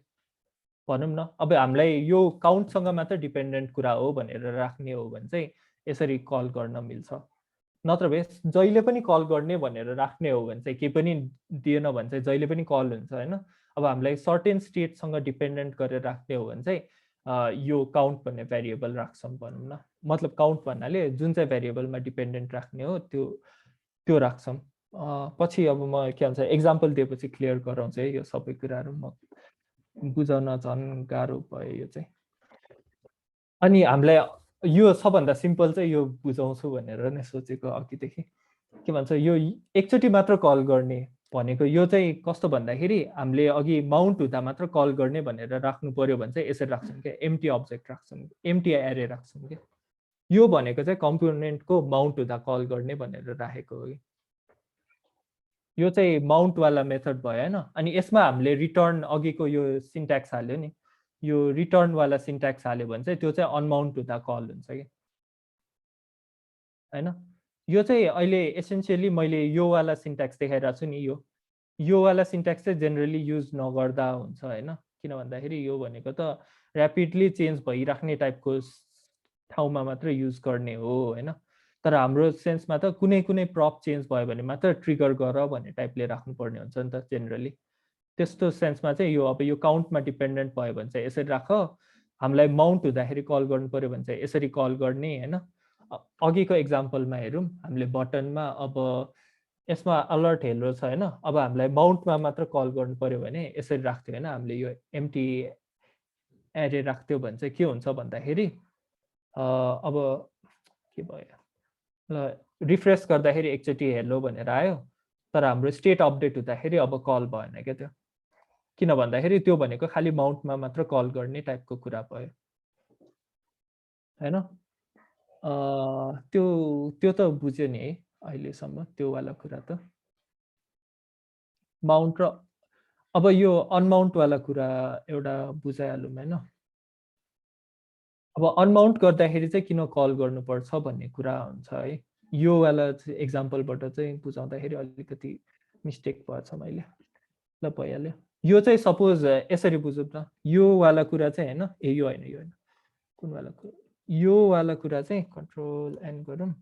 भनौँ न अब हामीलाई यो काउन्टसँग मात्र डिपेन्डेन्ट कुरा हो भनेर राख्ने हो भने चाहिँ यसरी कल गर्न मिल्छ नत्र भए जहिले पनि कल गर्ने भनेर राख्ने हो भने चाहिँ केही पनि दिएन भने चाहिँ जहिले पनि कल हुन्छ होइन अब हामीलाई सर्टेन स्टेटसँग डिपेन्डेन्ट गरेर राख्ने हो भने चाहिँ यो काउन्ट भन्ने भेरिएबल राख्छौँ भनौँ न मतलब काउन्ट भन्नाले जुन चाहिँ भेरिएबलमा डिपेन्डेन्ट राख्ने हो त्यो राख्छौँ पछि अब म के भन्छ एक्जाम्पल दिएपछि क्लियर गराउँछु है यो सबै कुराहरू म बुझाउन झन् गाह्रो भयो यो चाहिँ अनि हामीलाई यो सबभन्दा सिम्पल चाहिँ यो बुझाउँछु भनेर नै सोचेको अघिदेखि के भन्छ यो एकचोटि मात्र कल गर्ने भनेको यो चाहिँ कस्तो भन्दाखेरि हामीले अघि माउन्ट हुँदा मात्र कल गर्ने भनेर राख्नु पर्यो भने चाहिँ यसरी राख्छौँ क्या एम्टी अब्जेक्ट राख्छौँ एम्टी एरे राख्छौँ क्या यो भनेको चाहिँ कम्पोनेन्टको माउन्ट हुँदा कल गर्ने भनेर राखेको हो कि यो चाहिँ माउन्टवाला मेथड भयो होइन अनि यसमा हामीले रिटर्न अघिको यो सिन्ट्याक्स हाल्यो नि यो रिटर्नवाला सिन्ट्याक्स हाल्यो भने चाहिँ त्यो चाहिँ अनमाउन्ट हुँदा कल हुन्छ कि होइन यो चाहिँ अहिले एसेन्सियली मैले योवाला सिन्ट्याक्स देखाइरहेको छु नि योवाला सिन्ट्याक्स चाहिँ जेनरली युज नगर्दा हुन्छ होइन किन भन्दाखेरि यो भनेको त ऱ्यापिडली चेन्ज भइराख्ने टाइपको ठाउँमा मात्र युज गर्ने हो होइन तर हाम्रो सेन्समा त कुनै प्रप चेन्ज भयो भने मात्र ट्रिगर गर भन्ने टाइपले राख्नुपर्ने हुन्छ नि त जेनरली त्यस्तो सेन्समा चाहिँ यो अब यो काउन्टमा डिपेन्डेन्ट भयो भने चाहिँ यसरी राख हामीलाई माउन्ट हुँदाखेरि कल गर्नु पर्यो भने चाहिँ यसरी कल गर्ने होइन अघिको एक्जाम्पलमा हेरौँ हामीले बटनमा अब यसमा अलर्ट हेलो छ होइन अब हामीलाई माउन्टमा मात्र कल गर्नु पर्यो भने यसरी राख्थ्यो होइन हामीले यो एम्टी एरे राख्थ्यो भने चाहिँ के हुन्छ भन्दाखेरि अब के भयो ल रिफ्रेस गर्दाखेरि एकचोटि हेलो भनेर आयो तर हाम्रो स्टेट अपडेट हुँदाखेरि अब कल भएन क्या त्यो किन भन्दाखेरि त्यो भनेको खालि माउन्टमा मात्र कल गर्ने टाइपको कुरा भयो होइन त्यो त बुझ्यो नि है अहिलेसम्म त्यो वाला कुरा त माउन्ट र अब यो अनमाउन्टवाला कुरा एउटा बुझाइहालौँ होइन अब अनमाउन्ट गर्दाखेरि चाहिँ किन कल गर्नुपर्छ भन्ने कुरा हुन्छ है यो वाला एक्जाम्पलबाट चाहिँ बुझाउँदाखेरि अलिकति मिस्टेक भएछ मैले ल भइहाल्यो यो चाहिँ सपोज यसरी बुझौँ न यो वाला कुरा चाहिँ होइन यो होइन कुन वाला कुरा यो वाला कुरा चाहिँ कन्ट्रोल एन गरौँ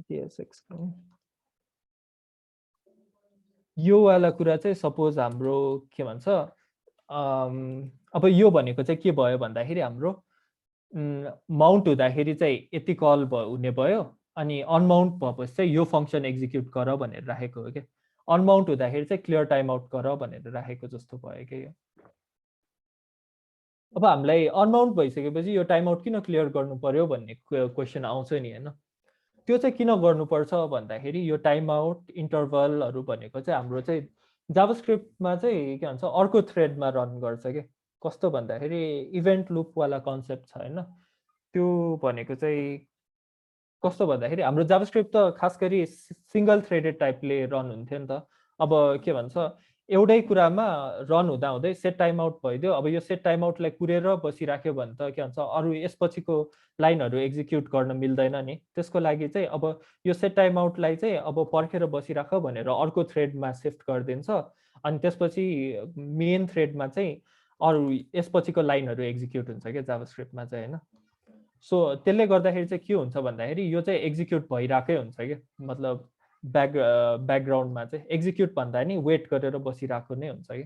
जेएसएक्स यो वाला कुरा चाहिँ सपोज हाम्रो के भन्छ अब यो भनेको चाहिँ के भयो भन्दाखेरि हाम्रो माउन्ट हुँदाखेरि चाहिँ यति कल हुने भयो अनि अनमाउन्ट भएपछि चाहिँ यो फङ्सन एक्जिक्युट गर भनेर राखेको हो क्या अनमाउन्ट हुँदाखेरि चाहिँ क्लियर टाइम आउट गर भनेर राखेको जस्तो भयो क्या यो अब हामीलाई अनमाउन्ट भइसकेपछि यो टाइम आउट किन क्लियर गर्नु पर्यो भन्ने क्वेसन आउँछ नि होइन त्यो चाहिँ किन गर्नुपर्छ भन्दाखेरि यो टाइम आउट इन्टरभलहरू भनेको चाहिँ हाम्रो चाहिँ जाभास्क्रिप्टमा चाहिँ के भन्छ अर्को थ्रेडमा रन गर्छ क्या कस्तो भन्दाखेरि इभेन्ट लुपवाला कन्सेप्ट छ होइन त्यो भनेको चाहिँ कस्तो भन्दाखेरि हाम्रो जाभास्क्रिप्ट त खास गरी सिङ्गल थ्रेडेड टाइपले रन हुन्थ्यो नि त अब के भन्छ एउटै कुरामा रन हुँदा हुँदै सेट टाइम आउट भइदियो। अब यो सेट टाइम आउटलाई कुरेर बसिराख्यो भने त के भन्छ अरू यसपछिको लाइनहरू एक्जिक्युट गर्न मिल्दैन नि। त्यसको लागि चाहिँ अब यो सेट टाइम आउटलाई चाहिँ अब पर्खेर बसिराख भनेर अर्को थ्रेडमा सिफ्ट गरिदिन्छ। अनि त्यसपछि मेन थ्रेडमा चाहिँ अरू यसपछिको लाइनहरू एक्जिक्युट हुन्छ क्या जाभास्क्रिप्टमा चाहिँ होइन। सो त्यसले गर्दाखेरि चाहिँ के हुन्छ भन्दाखेरि यो चाहिँ एक्जिक्युट भइरहेकै हुन्छ क्या। मतलब ब्याकग्राउन्डमा चाहिँ एक्जिक्युट भन्दा नि वेट गरेर बसिरहेको नै हुन्छ कि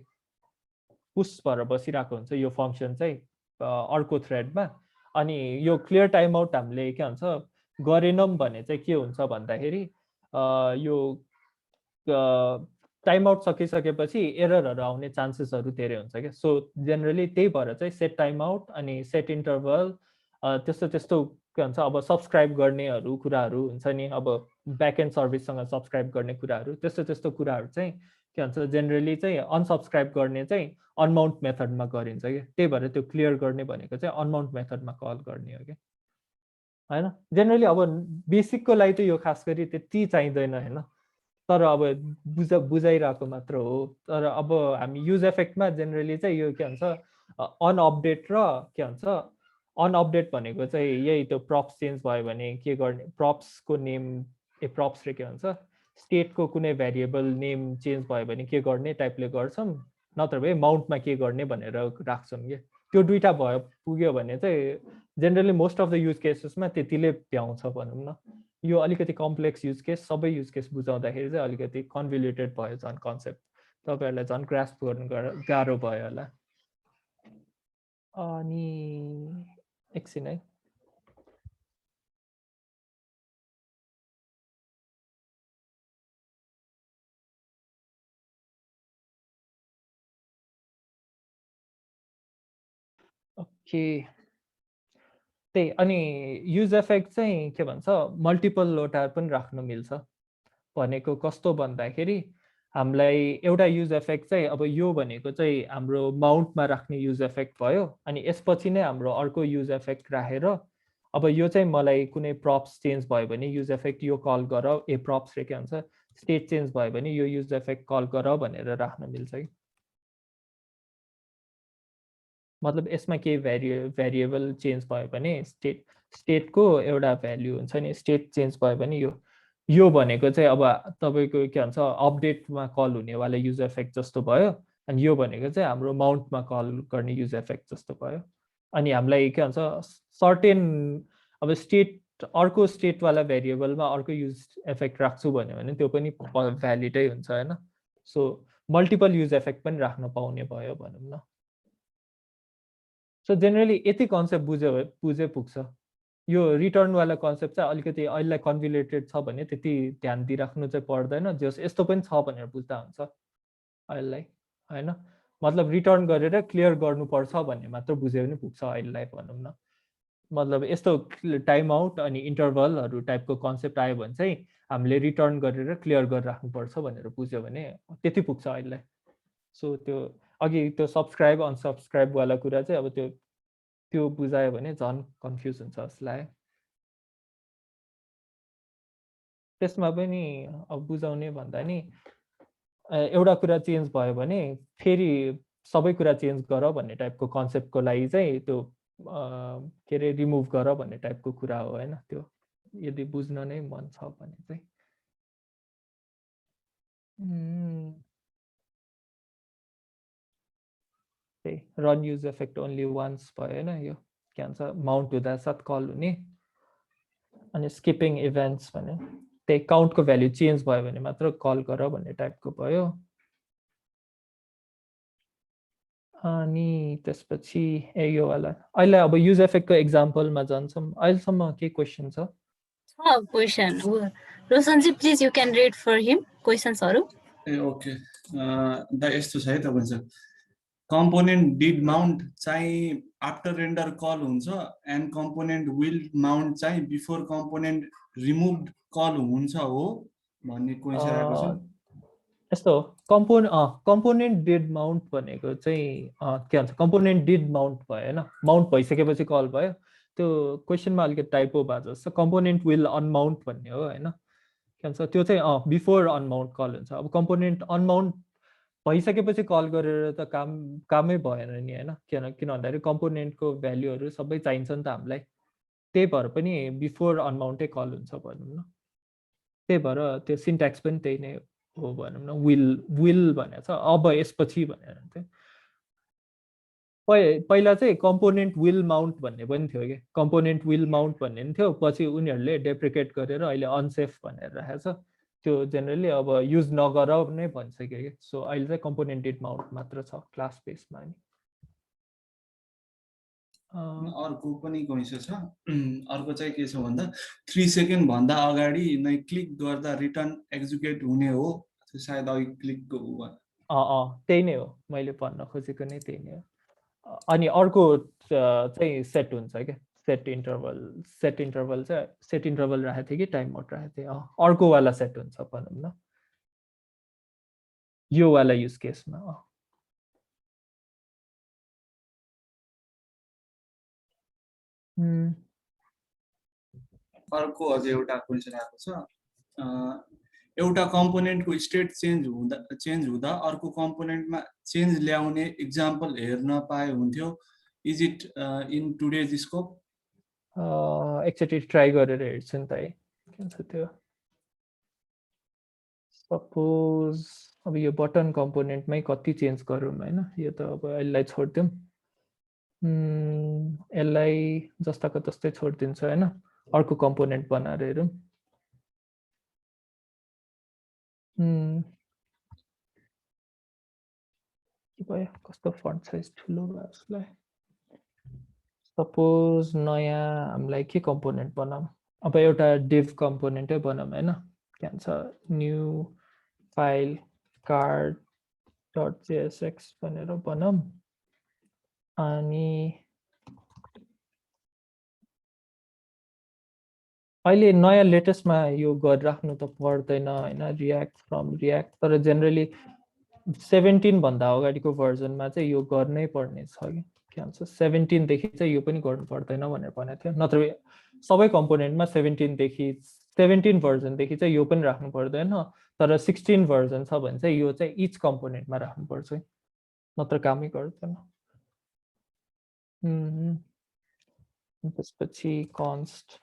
पुस भएर बसिरहेको हुन्छ यो फङ्सन चाहिँ अर्को थ्रेडमा। अनि यो क्लियर टाइम आउट हामीले के भन्छ गरेनौँ भने चाहिँ के हुन्छ भन्दाखेरि यो टाइम आउट सकिसकेपछि एररहरू आउने चान्सेसहरू धेरै हुन्छ क्या। सो जेनरली त्यही भएर चाहिँ सेट टाइम आउट अनि सेट इन्टरभल त्यस्तो त्यस्तो के भन्छ अब सब्सक्राइब गर्नेहरू कुराहरू हुन्छ नि। अब ब्याकएन्ड सर्भिससँग सब्सक्राइब गर्ने कुराहरू त्यस्तो त्यस्तो कुराहरू चाहिँ के भन्छ जेनरली चाहिँ अनसब्सक्राइब गर्ने चाहिँ अनमाउन्ट मेथडमा गरिन्छ कि। त्यही भएर त्यो क्लियर गर्ने भनेको चाहिँ अनमाउन्ट मेथडमा कल गर्ने हो कि होइन। जेनरली अब बेसिकको लागि त यो खास गरी त्यति चाहिँदैन होइन। तर अब बुझाइरहेको मात्र हो। तर अब हामी युज इफेक्टमा जेनरली चाहिँ यो के भन्छ अनअपडेट र के भन्छ अनअपडेट भनेको चाहिँ यही त्यो प्रप्स चेन्ज भयो भने के गर्ने प्रप्सको नेम प्रप्स रे के भन्छ स्टेटको कुनै भेरिएबल नेम चेन्ज भयो भने के गर्ने टाइपले गर्छौँ। नत्र भए माउन्टमा के गर्ने भनेर राख्छौँ कि। त्यो दुईवटा भयो पुग्यो भने चाहिँ generally most of the use केसेसमा त्यतिले भ्याउँछ भनौँ न। यो अलिकति कम्प्लेक्स युज केस सबै युज केस बुझाउँदाखेरि चाहिँ अलिकति कन्भ्युलेटेड भयो झन् कन्सेप्ट। तपाईँहरूलाई झन् ग्रास्प गर्नु गाह्रो भयो होला। अनि एकछिन है। ओके त्यही अनि युज इफेक्ट चाहिँ के भन्छ मल्टिपलवटा पनि राख्न मिल्छ। भनेको कस्तो भन्दाखेरि हामीलाई एउटा युज इफेक्ट चाहिँ अब यो भनेको चाहिँ हाम्रो माउन्टमा राख्ने युज इफेक्ट भयो। अनि यसपछि नै हाम्रो अर्को युज इफेक्ट राखेर अब यो चाहिँ मलाई कुनै प्रप्स चेन्ज भयो भने युज इफेक्ट यो कल गर प्रप्स रे के भन्छ स्टेट चेन्ज भयो भने यो युज इफेक्ट कल गर भनेर राख्न मिल्छ कि। मतलब यसमा केही भेरिएबल चेन्ज भयो भने स्टेटको एउटा भ्याल्यु हुन्छ नि। स्टेट चेन्ज भयो भने यो भनेको चाहिँ अब तपाईँको के भन्छ अपडेटमा कल हुनेवाला युज इफेक्ट जस्तो भयो। अनि यो भनेको चाहिँ हाम्रो माउन्टमा कल गर्ने युज इफेक्ट जस्तो भयो। अनि हामीलाई के भन्छ सर्टेन अब स्टेट अर्को स्टेटवाला भेरिएबलमा अर्को युज इफेक्ट राख्छु भन्यो भने त्यो पनि भ्यालिडै हुन्छ होइन। सो मल्टिपल युज इफेक्ट पनि राख्न पाउने भयो भनौँ न। सो जेनरली यति कन्सेप्ट बुझे पुग्छ। यो रिटर्नवाला कन्सेप्ट चाहिँ अलिकति अहिलेलाई कन्भ्युलेटेड छ भने त्यति ध्यान दिइराख्नु चाहिँ पर्दैन। जस यस्तो पनि छ भनेर बुझ्दा हुन्छ अहिलेलाई होइन। मतलब रिटर्न गरेर क्लियर गर्नुपर्छ भन्ने मात्र बुझ्यो भने पुग्छ अहिलेलाई भनौँ न। मतलब यस्तो टाइम आउट अनि इन्टरभलहरू टाइपको कन्सेप्ट आयो भने चाहिँ हामीले रिटर्न गरेर क्लियर गरेर राख्नुपर्छ भनेर बुझ्यो भने त्यति पुग्छ अहिलेलाई। सो त्यो अघि त्यो सब्सक्राइब अनसब्सक्राइबवाला कुरा चाहिँ अब त्यो बुझायो भने झन् कन्फ्युज हुन्छ जस्तो लाग्यो। त्यसमा पनि अब बुझाउने भन्दा नि एउटा कुरा चेन्ज भयो भने फेरि सबै कुरा चेन्ज गर भन्ने टाइपको कन्सेप्टको लागि चाहिँ त्यो के अरे रिमुभ गर भन्ने टाइपको कुरा हो होइन। त्यो यदि बुझ्न नै मन छ भने चाहिँ त्यही run use effect only once भयो होइन। यो के भन्छ माउन्ट हुँदा साथ कल हुने। अनि स्किपिङ इभेन्ट्स भने त्यही काउन्टको भ्याल्यु चेन्ज भयो भने मात्र कल गर भन्ने टाइपको भयो। अनि त्यसपछि योवाला अहिले अब युज इफेक्टको एक्जाम्पलमा जान्छौँ। अहिलेसम्म के क्वेसन छ? क्वेसन रोशनजी please you can read for him क्वेसन्सहरू। ए ओके दा यस्तो छ है तपाईँ कम्पोनेन्ट डिड माउन्ट चाहिँ आफ्टर रेन्डर कल हुन्छ एन्ड कम्पोनेन्ट विल माउन्ट चाहिँ बिफोर कम्पोनेन्ट रिमुभड कल हुन्छ हो भन्ने क्वेसन आएको छ। यस्तो कम्पोनेन्ट डिड माउन्ट भनेको चाहिँ के भन्छ कम्पोनेन्ट डिड माउन्ट भयो होइन। माउन्ट भइसकेपछि कल भयो। त्यो क्वेसनमा अलिकति टाइपो भएको जस्तो कम्पोनेन्ट विल अनमाउन्ट भन्ने हो होइन। के भन्छ त्यो चाहिँ बिफोर अनमाउन्ट कल हुन्छ। अब कम्पोनेन्ट अनमाउन्ट भइसकेपछि कल गरेर त कामै भएन नि होइन, किन भन्दाखेरि कम्पोनेन्टको भ्याल्युहरू सबै चाहिन्छ नि त हामीलाई, त्यही भएर पनि बिफोर अनमाउन्टै कल हुन्छ भनौँ न। त्यही भएर त्यो सिन्ट्याक्स पनि त्यही नै हो भनौँ न, विल भनेको छ अब यसपछि भनेर थियो। पहिला चाहिँ कम्पोनेन्ट विल माउन्ट भन्ने पनि थियो कि, कम्पोनेन्ट विल माउन्ट भन्ने पनि थियो, पछि उनीहरूले डेप्रिकेट गरेर अहिले अनसेफ भनेर राखेको छ। त्यो जेनरली अब युज नगर नै भनिसक्यो कि, सो अहिले चाहिँ कम्पोनेन्ट डिड माउन्ट मात्र छ क्लास बेसमा नि। अर्को पनि कमिसो छ। अर्को चाहिँ के छ भन्दा 3 सेकेन्ड भन्दा अगाडि नै क्लिक गर्दा रिटर्न एक्जिक्युट हुने हो, सायद अघि क्लिकको त्यही नै हो, मैले भन्न खोजेको नै त्यही नै हो। अनि अर्को चाहिँ सेट हुन्छ क्या, सेट इन्टरभल चाहिँ सेट इन्टरभल राखेको थिएँ कि टाइम आउट राखेको थिएँ, अर्को वाला सेट हुन्छ भनौँ न यो वाला युज केसमा। अर्को अझै एउटा क्वेसन आएको छ, एउटा कम्पोनेन्टको स्टेट चेन्ज हुँदा अर्को कम्पोनेन्टमा चेन्ज ल्याउने इक्जाम्पल हेर्न पाए हुन्थ्यो, is it in today's scope? एकचोटि ट्राई गरेर हेर्छु नि त है के हुन्छ त्यो। सपोज अब यो बटन कम्पोनेन्टमै कति चेन्ज गरौँ होइन, यो त अब यसलाई छोडिदिउँ, यसलाई जस्ताको तस्तै छोडिदिन्छ होइन, अर्को कम्पोनेन्ट बनाएर हेरौँ। के भयो, कस्तो फन्ट साइज ठुलो भयो यसलाई। सपोज नयाँ हामीलाई के कम्पोनेन्ट बनाऊँ, अब एउटा डिभ कम्पोनेन्टै बनाऊँ होइन, के भन्छ new file card dot JSX भनेर बनाऊँ। अनि अहिले नयाँ लेटेस्टमा यो गरिराख्नु त पर्दैन होइन, रियाक्ट फ्रम रियाक्ट, तर जेनरली 17 भन्दा अगाडिको भर्जनमा चाहिँ यो गर्नै पर्ने छ कि, के भन्छ 17 देखि चाहिँ यो पनि गर्नु पर्दैन भनेर भनेको थियो, नत्र सबै कम्पोनेन्टमा 17 भर्जनदेखि चाहिँ यो पनि राख्नु पर्दैन, तर 16 भर्जन छ भने चाहिँ यो चाहिँ इच कम्पोनेन्टमा राख्नुपर्छ, नत्र कामै गर्दैन। त्यसपछि कन्स्ट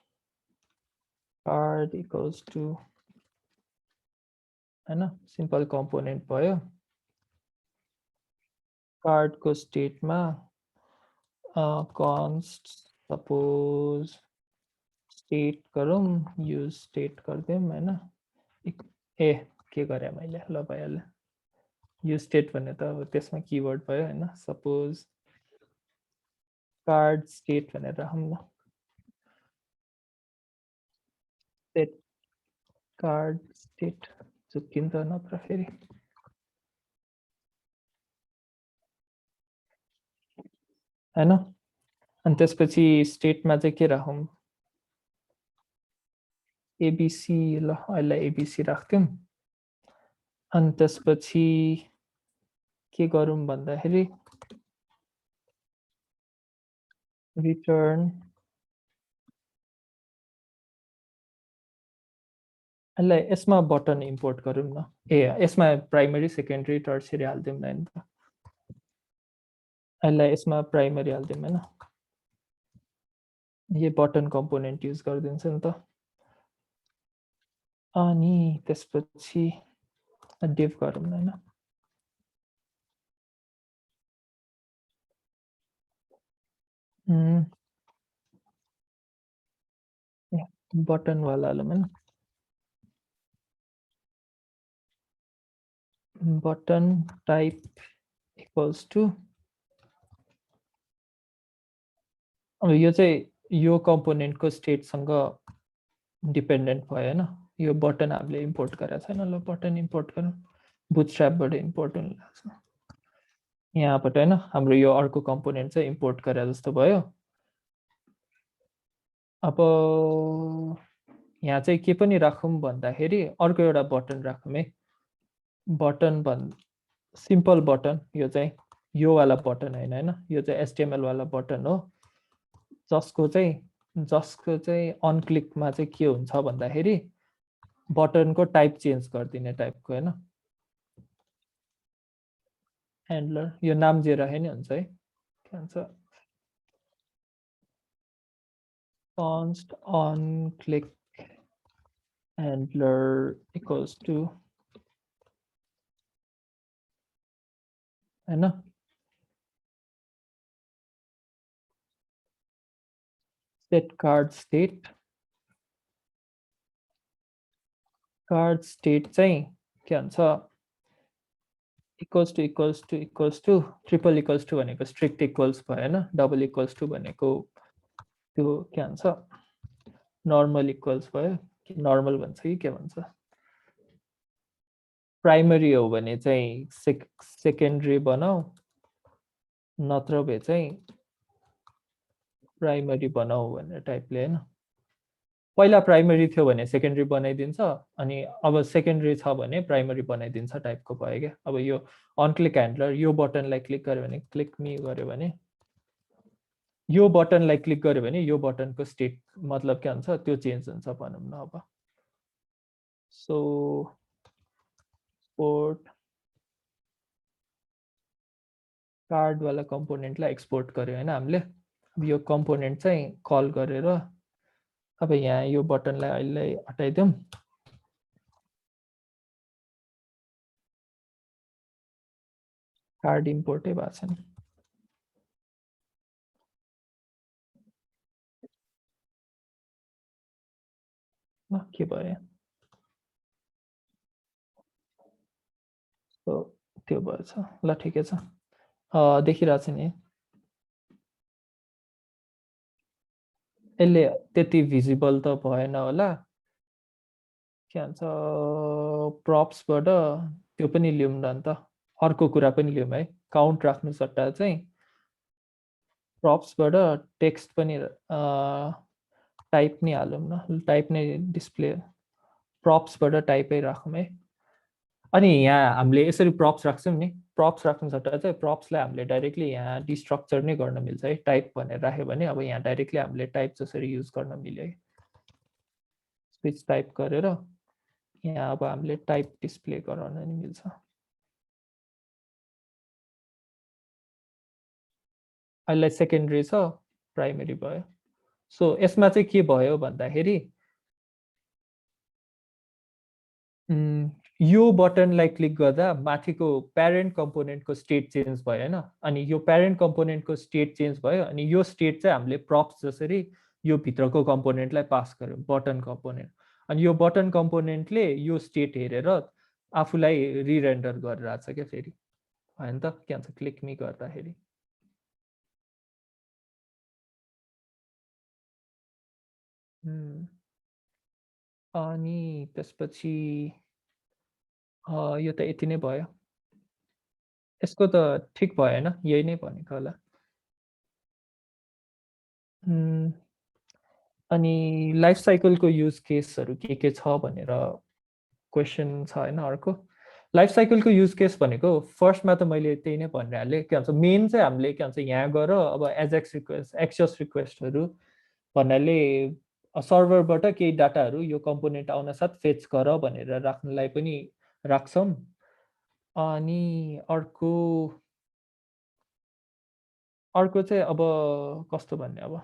कार्ड इक्वल्स टु होइन, सिम्पल कम्पोनेन्ट भयो। कार्डको स्टेटमा कन्स्ट सपोज स्टेट गरौँ, युज स्टेट गरिदिउँ होइन, ए के गरेँ मैले, ल भइहाल्यो, युज स्टेट भन्ने त अब त्यसमा किवर्ड भयो होइन, सपोज कार्ड स्टेट भनेर राखौँ न, सेट कार्ड स्टेट चुक्किन्छ नत्र फेरि। होइन, अनि त्यसपछि स्टेटमा चाहिँ के राखौँ, एबिसी, ल अहिले एबिसी राख्थ्यौँ। अनि त्यसपछि के गरौँ भन्दाखेरि रिटर्न यसलाई यसमा बटन इम्पोर्ट गरौँ न, यसमा प्राइमरी सेकेन्डरी टर्सियरी हालिदिउँ न त, यसलाई यसमा प्राइमरी हालिदिउँ होइन, यो बटन कम्पोनेन्ट युज गरिदिन्छ नि त। अनि त्यसपछि डिभ गरौँ न होइन, बटन वाला होइन, बटन टाइप इक्वल्स टु, अब यो चाहिँ यो कम्पोनेन्टको स्टेटसँग डिपेन्डेन्ट भयो होइन, यो बटन हामीले इम्पोर्ट गरेको छैन, ल बटन इम्पोर्ट गरौँ, बुटस्ट्र्यापबाट इम्पोर्ट हुन लाग्छ यहाँबाट होइन, हाम्रो यो अर्को कम्पोनेन्ट चाहिँ इम्पोर्ट गरे जस्तो भयो। अब यहाँ चाहिँ के पनि राखौँ भन्दाखेरि अर्को एउटा बटन राखौँ है, बटन सिम्पल बटन, यो चाहिँ यो वाला बटन होइन, यो चाहिँ एचटिएमएल वाला बटन हो, जसको चाहिँ अन क्लिकमा चाहिँ के हुन्छ भन्दाखेरि बटनको टाइप चेन्ज गरिदिने टाइपको होइन, ह्यान्डलर यो नाम जे राखे नि हुन्छ है के भन्छ const on click handler equals to हैन set card state चाहिँ के भन्छ equals to triple equals to भनेको strict equals भयो हैन double equals to भनेको त्यो के भन्छ normal equals भयो normal भन्छ कि के भन्छ प्राइमरी हो भने चाहिँ सेकेन्डरी बनाऊ नत्र भए चाहिँ प्राइमरी बनाऊ भन्ने टाइपले हैन पहिला प्राइमरी थियो भने सेकेन्डरी बनाइदिन्छ अनि अब सेकेन्डरी छ भने प्राइमरी बनाइदिन्छ टाइपको भयो क्या अब यो अन क्लिक ह्यान्डलर यो बटनलाई क्लिक गर्यो भने क्लिक मी गर्यो भने यो बटनलाई क्लिक गर्यो भने यो बटनको स्टेट मतलब के हुन्छ त्यो चेन्ज हुन्छ भनौँ न अब सो पोर्ट कार्ड वाला कम्पोनेन्टलाई एक्सपोर्ट गर्यो हैन हामीले अब यो कम्पोनेन्ट चाहिँ कल गरेर अब यहाँ यो बटनलाई अहिले हटाइदिउँ कार्ड इम्पोर्टै भएको छैन ल के भयो त्यो भएछ ल ठिकै छ देखिरहेको छ नि यसले त्यति भिजिबल त भएन होला के भन्छ प्रप्सबाट त्यो पनि लिउँ न अन्त अर्को कुरा पनि लिउँ है काउन्ट राख्नु सट्टा चाहिँ प्रप्सबाट टेक्स्ट पनि टाइप नै हालौँ न टाइप नै डिस्प्ले प्रप्सबाट टाइपै राखौँ है अनि यहाँ हामीले यसरी प्रप्स राख्छौँ नि प्रप्स राख्नु सट्टा चाहिँ प्रप्सलाई हामीले डाइरेक्टली यहाँ डिस्ट्रक्चर नै गर्न मिल्छ है टाइप भनेर राख्यो भने अब यहाँ डाइरेक्टली हामीले टाइप जसरी युज गर्न मिल्यो है स्विच टाइप गरेर यहाँ अब हामीले टाइप डिस्प्ले गराउन नि मिल्छ अहिले सेकेन्डरी छ प्राइमरी भयो सो यसमा चाहिँ के भयो भन्दाखेरि यो बटनलाई क्लिक गर्दा माथिको प्यारेन्ट कम्पोनेन्टको स्टेट चेन्ज भयो हैन अनि यो प्यारेन्ट कम्पोनेन्टको स्टेट चेन्ज भयो अनि यो स्टेट चाहिँ हामीले प्रप्स जसरी यो भित्रको कम्पोनेन्टलाई पास गर्यौं बटन कम्पोनेन्ट अनि यो बटन कम्पोनेन्टले यो स्टेट हेरेर आफूलाई रिरेन्डर गरिरहेछ क्या फेरि हैन त के भन्छ क्लिक मी गर्दाखेरि अनि त्यसपछि यो त यति नै भयो यसको त ठिक भएन यही नै भनेको होला अनि लाइफ साइकलको युज केसहरू के छ भनेर क्वेसन छ हैन अर्को लाइफ साइकलको युज केस भनेको फर्स्टमा त मैले त्यही नै भनिहालेँ के भन्छ मेन चाहिँ हामीले के भन्छ यहाँ गएर अब एजेक्स रिक्वेस्ट एक्सेस रिक्वेस्टहरू भन्नाले सर्भरबाट केही डाटाहरू यो कम्पोनेन्ट आउन साथ फेच गर भनेर राख्नलाई पनि राख्छौँ अनि अर्को चाहिँ अब कस्तो भन्ने अब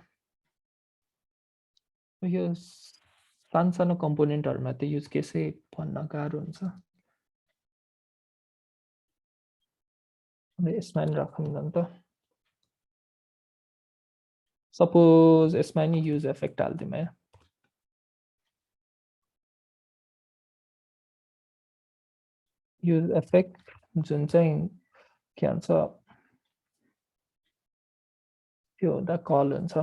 यो सानो कम्पोनेन्टहरुमा त युज केसै भन्न गाह्रो हुन्छ यसमा नि राखौँ न त सपोज यसमा नि युज इफेक्ट हाल्दिउँ है युज इफेक्ट जुन चाहिँ के भन्छ त्यो हुँदा कल हुन्छ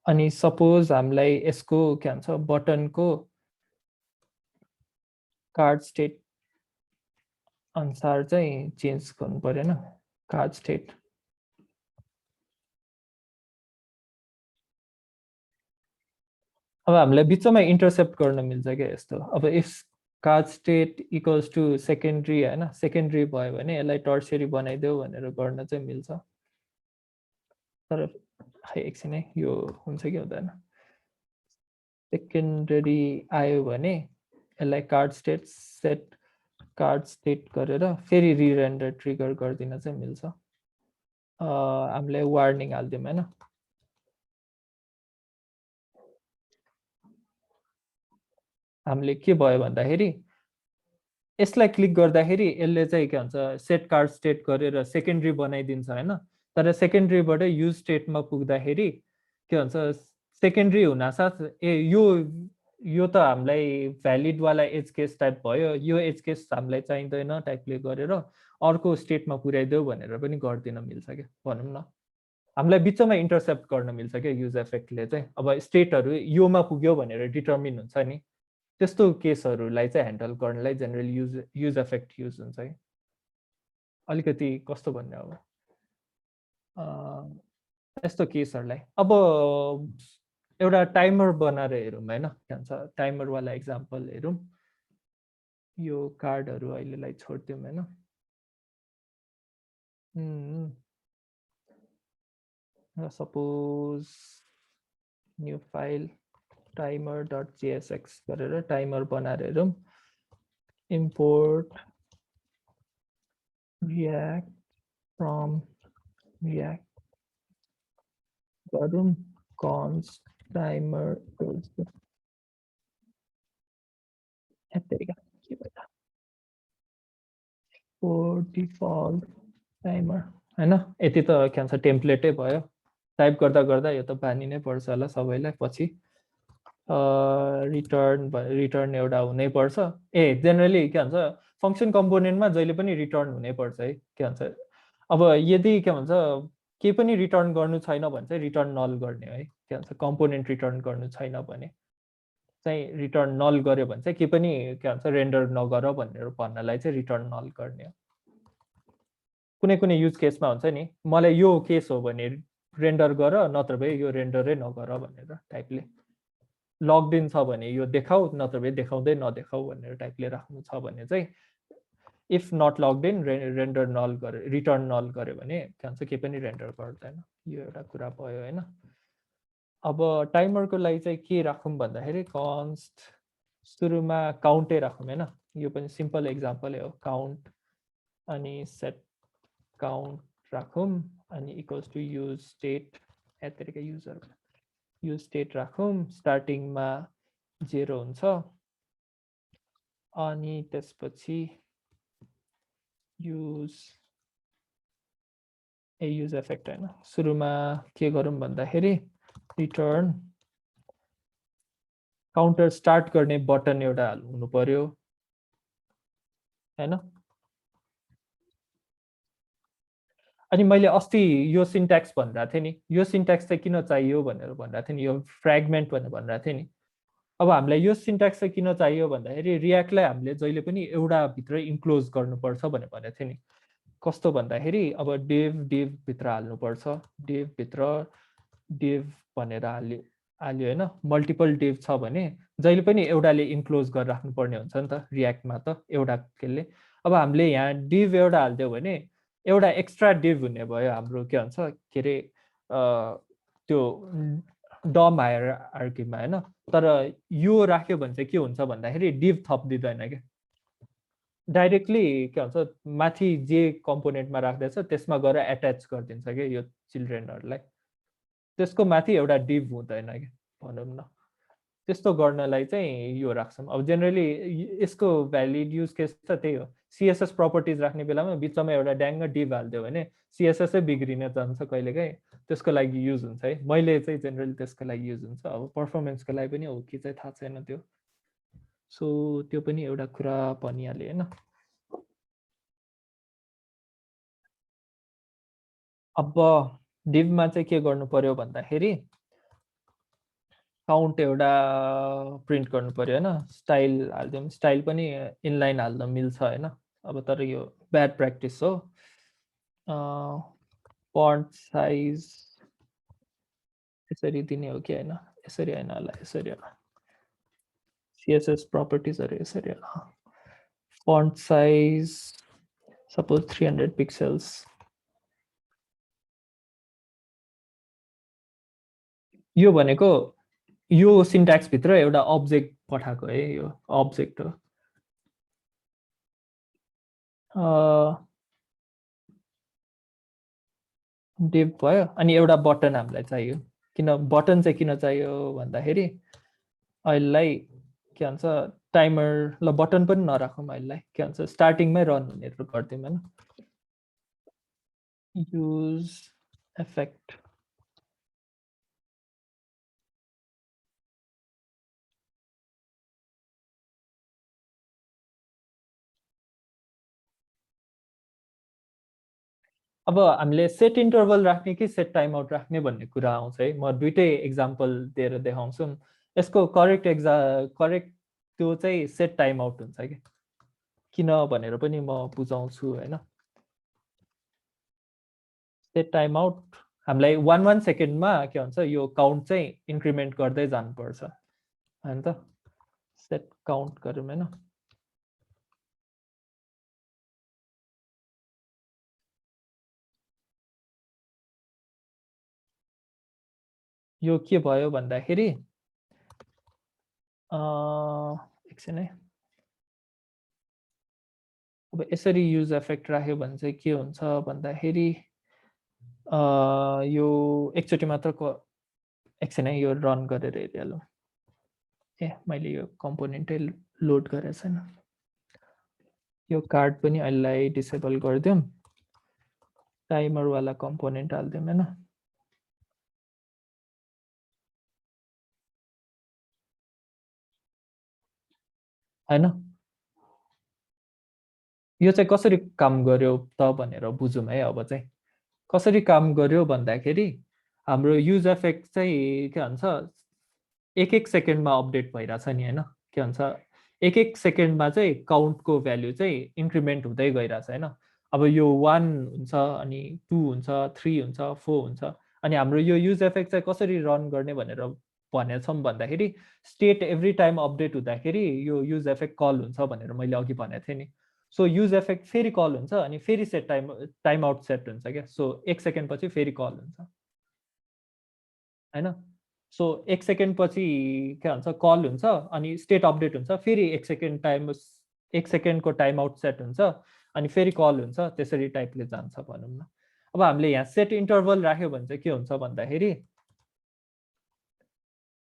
अनि सपोज हामीलाई यसको के भन्छ बटनको कार्ड स्टेट अनुसार चाहिँ चेन्ज गर्नु पर्दैन कार्ड स्टेट अब हामीलाई बिचमा इन्टरसेप्ट गर्न मिल्छ क्या यस्तो अब if card state equals to secondary हैन सेकेन्डरी भयो भने यसलाई टर्सियरी बनाइदेऊ भनेर गर्न चाहिँ मिल्छ तर खै एकछिन है यो हुन्छ कि हुँदैन सेकेन्डरी आयो भने यसलाई card state set card state गरेर फेरि रिरेन्डर ट्रिगर गरिदिन चाहिँ मिल्छ। हामीलाई वार्निङ हालिदिउँ हैन। हामीले के भयो भन्दाखेरि यसलाई क्लिक गर्दाखेरि यसले चाहिँ के भन्छ सेट कार्ड स्टेट गरेर सेकेन्डरी बनाइदिन्छ हैन। तर सेकेन्डरीबाट युज स्टेटमा पुग्दाखेरि के भन्छ सेकेन्डरी हुनासाथ यो त हामीलाई भ्यालिड वाला एज केस टाइप भयो, यो एज केस हामीलाई चाहिँदैन टाइपले गरेर अर्को स्टेटमा पुर्याइदेऊ भनेर पनि गर्दिन मिल्छ क्या भनौँ न। हामीलाई बिचमा इन्टरसेप्ट गर्न मिल्छ क्या युज इफेक्टले चाहिँ। अब स्टेटहरू योमा पुग्यो भनेर डिटर्मिन हुन्छ नि, त्यस्तो केसहरूलाई चाहिँ ह्यान्डल गर्नलाई जेनरली युज इफेक्ट युज हुन्छ है। अलिकति कस्तो भन्ने अब यस्तो केसहरूलाई अब एउटा टाइमर बनाएर हेरौँ हैन। के भन्छ टाइमरवाला एक्जाम्पल हेरौँ। यो कार्डहरू अहिलेलाई छोडिदिउँ हैन। सपोज न्यू फाइल timer.jsx गरेर टाइमर बनाएर हेरौँ। इम्पोर्ट react from react गरौँ const timer के भएछ for default timer हैन। यति त के भन्छ टेम्प्लेटै भयो। टाइप गर्दा गर्दा यो त बानी नै पर्छ होला सबैलाई। पछि रिटर्न एउटा हुनै पर्छ। जेनरली के भन्छ फङ्सन कम्पोनेन्टमा जहिले पनि रिटर्न हुनै पर्छ है। के भन्छ अब यदि के भन्छ केही पनि रिटर्न गर्नु छैन भने चाहिँ रिटर्न नल गर्ने है। के भन्छ कम्पोनेन्ट रिटर्न गर्नु छैन भने चाहिँ रिटर्न नल गर्यो भने चाहिँ केही पनि के भन्छ रेन्डर नगर भनेर भन्नलाई चाहिँ रिटर्न नल गर्ने हो। कुनै कुनै युज केसमा हुन्छ नि मलाई यो केस हो भने रेन्डर गर नत्र भए यो रेन्डरै नगर भनेर टाइपले। लग्ड इन छ भने यो देखाऊ नत्र भए देखाउँदै नदेखाऊ भनेर टाइपले राख्नु छ भने चाहिँ इफ नट लग्ड इन रेन्डर नल गरे रिटर्न नल गर्यो भने के भन्छ केही पनि रेन्डर गर्दैन। यो एउटा कुरा भयो हैन। अब टाइमरको लागि चाहिँ के राखौँ भन्दाखेरि कन्स्ट सुरुमा काउन्टै राखौँ हैन। यो पनि सिम्पल एक्जाम्पलै हो। काउन्ट अनि सेट काउन्ट राखौँ अनि इक्वल्स टु युज स्टेट यतिका युजर युज स्टेट राखौँ। स्टार्टिङमा 0 हुन्छ अनि त्यसपछि युज इफेक्ट हैन। सुरुमा के गरौँ भन्दाखेरि रिटर्न काउन्टर स्टार्ट गर्ने बटन एउटा हुनु पर्यो हैन। अनि मैले अस्ति यो सिन्ट्याक्स भनिरहेको थिएँ नि, यो सिन्ट्याक्स चाहिँ किन चाहियो भनेर भनिरहेको थिएँ नि, यो फ्रेगमेन्ट भनेर भनिरहेको थिएँ नि। अब हामीलाई यो सिन्ट्याक्स चाहिँ किन चाहियो भन्दाखेरि रियाक्टलाई हामीले जहिले पनि एउटा भित्र इन्क्लोज गर्नुपर्छ भनेर भनेको थिएँ नि। कस्तो भन्दाखेरि अब डेभ भित्र हाल्नुपर्छ, डेभ भित्र डेभ भनेर हाल्यो हैन। मल्टिपल डेभ छ भने जहिले पनि एउटाले इन्क्लोज गरेर राख्नुपर्ने हुन्छ नि त रियाक्टमा त एउटा केले। अब हामीले यहाँ डिभ एउटा हालिदियो भने एउटा एक्स्ट्रा डिभ हुने भयो हाम्रो के भन्छ के अरे त्यो डम हायरार्कीमा हैन। तर यो राख्यो भने चाहिँ के हुन्छ भन्दाखेरि डिभ थपिदिँदैन क्या। डाइरेक्टली के भन्छ माथि जे कम्पोनेन्टमा राख्दैछ त्यसमा गएर एट्याच गरिदिन्छ क्या यो चिल्ड्रेनहरूलाई। त्यसको माथि एउटा डिभ हुँदैन क्या भनौँ न। त्यस्तो गर्नलाई चाहिँ यो राख्छौँ। अब जेनरली यसको भ्यालिड युज केस त त्यही हो। सिएसएस प्रपर्टिज राख्ने बेलामा बिचमा एउटा ड्याङ्ग डिभ हालिदियो भने सिएसएसै बिग्रिन जान्छ कहिलेकाहीँ। त्यसको लागि युज हुन्छ है। मैले चाहिँ जेनरली त्यसको लागि युज हुन्छ। अब पर्फर्मेन्सको लागि पनि हो कि चाहिँ थाहा छैन त्यो। सो त्यो पनि एउटा कुरा भनिहालेँ हैन। अब डिभमा चाहिँ के गर्नु पर्यो भन्दाखेरि काउन्ट एउटा प्रिन्ट गर्नु पर्यो हैन। स्टाइल हालिदिउँ। स्टाइल पनि इनलाइन हाल्न मिल्छ हैन। अब तर यो ब्याड प्र्याक्टिस हो। फन्ट साइज यसरी दिने हो कि हैन, यसरी हैन होला, यसरी होला। सिएसएस प्रपर्टिजहरु यसरी होला। Font size suppose 300 pixels. यो भनेको यो सिन्ट्याक्स भित्र एउटा अब्जेक्ट पठाएको है। यो अब्जेक्ट हो। div भयो अनि एउटा बटन हामीलाई चाहियो किन बटन चाहिँ किन चाहियो भन्दाखेरि अहिले के भन्छ टाइमर ल बटन पनि नराखौँ अहिले के भन्छ स्टार्टिङमै रन हुने गरिदिउँ हैन युज इफेक्ट अब हामीले सेट इन्टरभल राख्ने कि सेट टाइम आउट राख्ने भन्ने कुरा आउँछ है म दुईटै एक्जाम्पल दिएर देखाउँछु यसको करेक्ट त्यो चाहिँ सेट टाइम आउट हुन्छ कि किन भनेर पनि म बुझाउँछु हैन सेट टाइम आउट हामीलाई 1 सेकेन्डमा के भन्छ यो काउन्ट चाहिँ इन्क्रिमेन्ट गर्दै जानुपर्छ हैन त सेट काउन्ट गरौँ हैन यो के भयो भन्दाखेरि एकछिन है अब यसरी युज इफेक्ट राख्यो भने चाहिँ के हुन्छ भन्दाखेरि यो एकचोटि मात्र एकछिन है यो रन गरेर हेरिहालौँ ए मैले यो कम्पोनेन्टै लोड गरेको छैन यो कार्ड पनि अहिले डिसेबल गरिदिउँ टाइमर वाला कम्पोनेन्ट हाल्दिउँ हैन हैन यो चाहिँ कसरी काम गर्यो त भनेर बुझौँ है अब चाहिँ कसरी काम गर्यो भन्दाखेरि हाम्रो युज इफेक्ट चाहिँ के भन्छ एक सेकेन्डमा अपडेट भइरहेछ नि हैन के भन्छ एक सेकेन्डमा चाहिँ काउन्टको भ्यालु चाहिँ इन्क्रिमेन्ट हुँदै गइरहेछ हैन अब यो 1 हुन्छ अनि 2 हुन्छ 3 हुन्छ 4 हुन्छ अनि हाम्रो यो युज इफेक्ट चाहिँ कसरी रन गर्ने भनेर भनेछौँ भन्दाखेरि स्टेट एभ्री टाइम अपडेट हुँदाखेरि यो युज इफेक्ट कल हुन्छ भनेर मैले अघि भनेको थिएँ नि सो युज इफेक्ट फेरि कल हुन्छ अनि फेरि सेट टाइम आउट सेट हुन्छ क्या सो एक सेकेन्ड पछि फेरि कल हुन्छ हैन सो एक सेकेन्ड पछि के भन्छ कल हुन्छ अनि स्टेट अपडेट हुन्छ फेरि एक सेकेन्डको टाइम आउट सेट हुन्छ अनि फेरि कल हुन्छ त्यसरी टाइपले जान्छ भनौँ न अब हामीले यहाँ सेट इन्टरभल राख्यो भने चाहिँ के हुन्छ भन्दाखेरि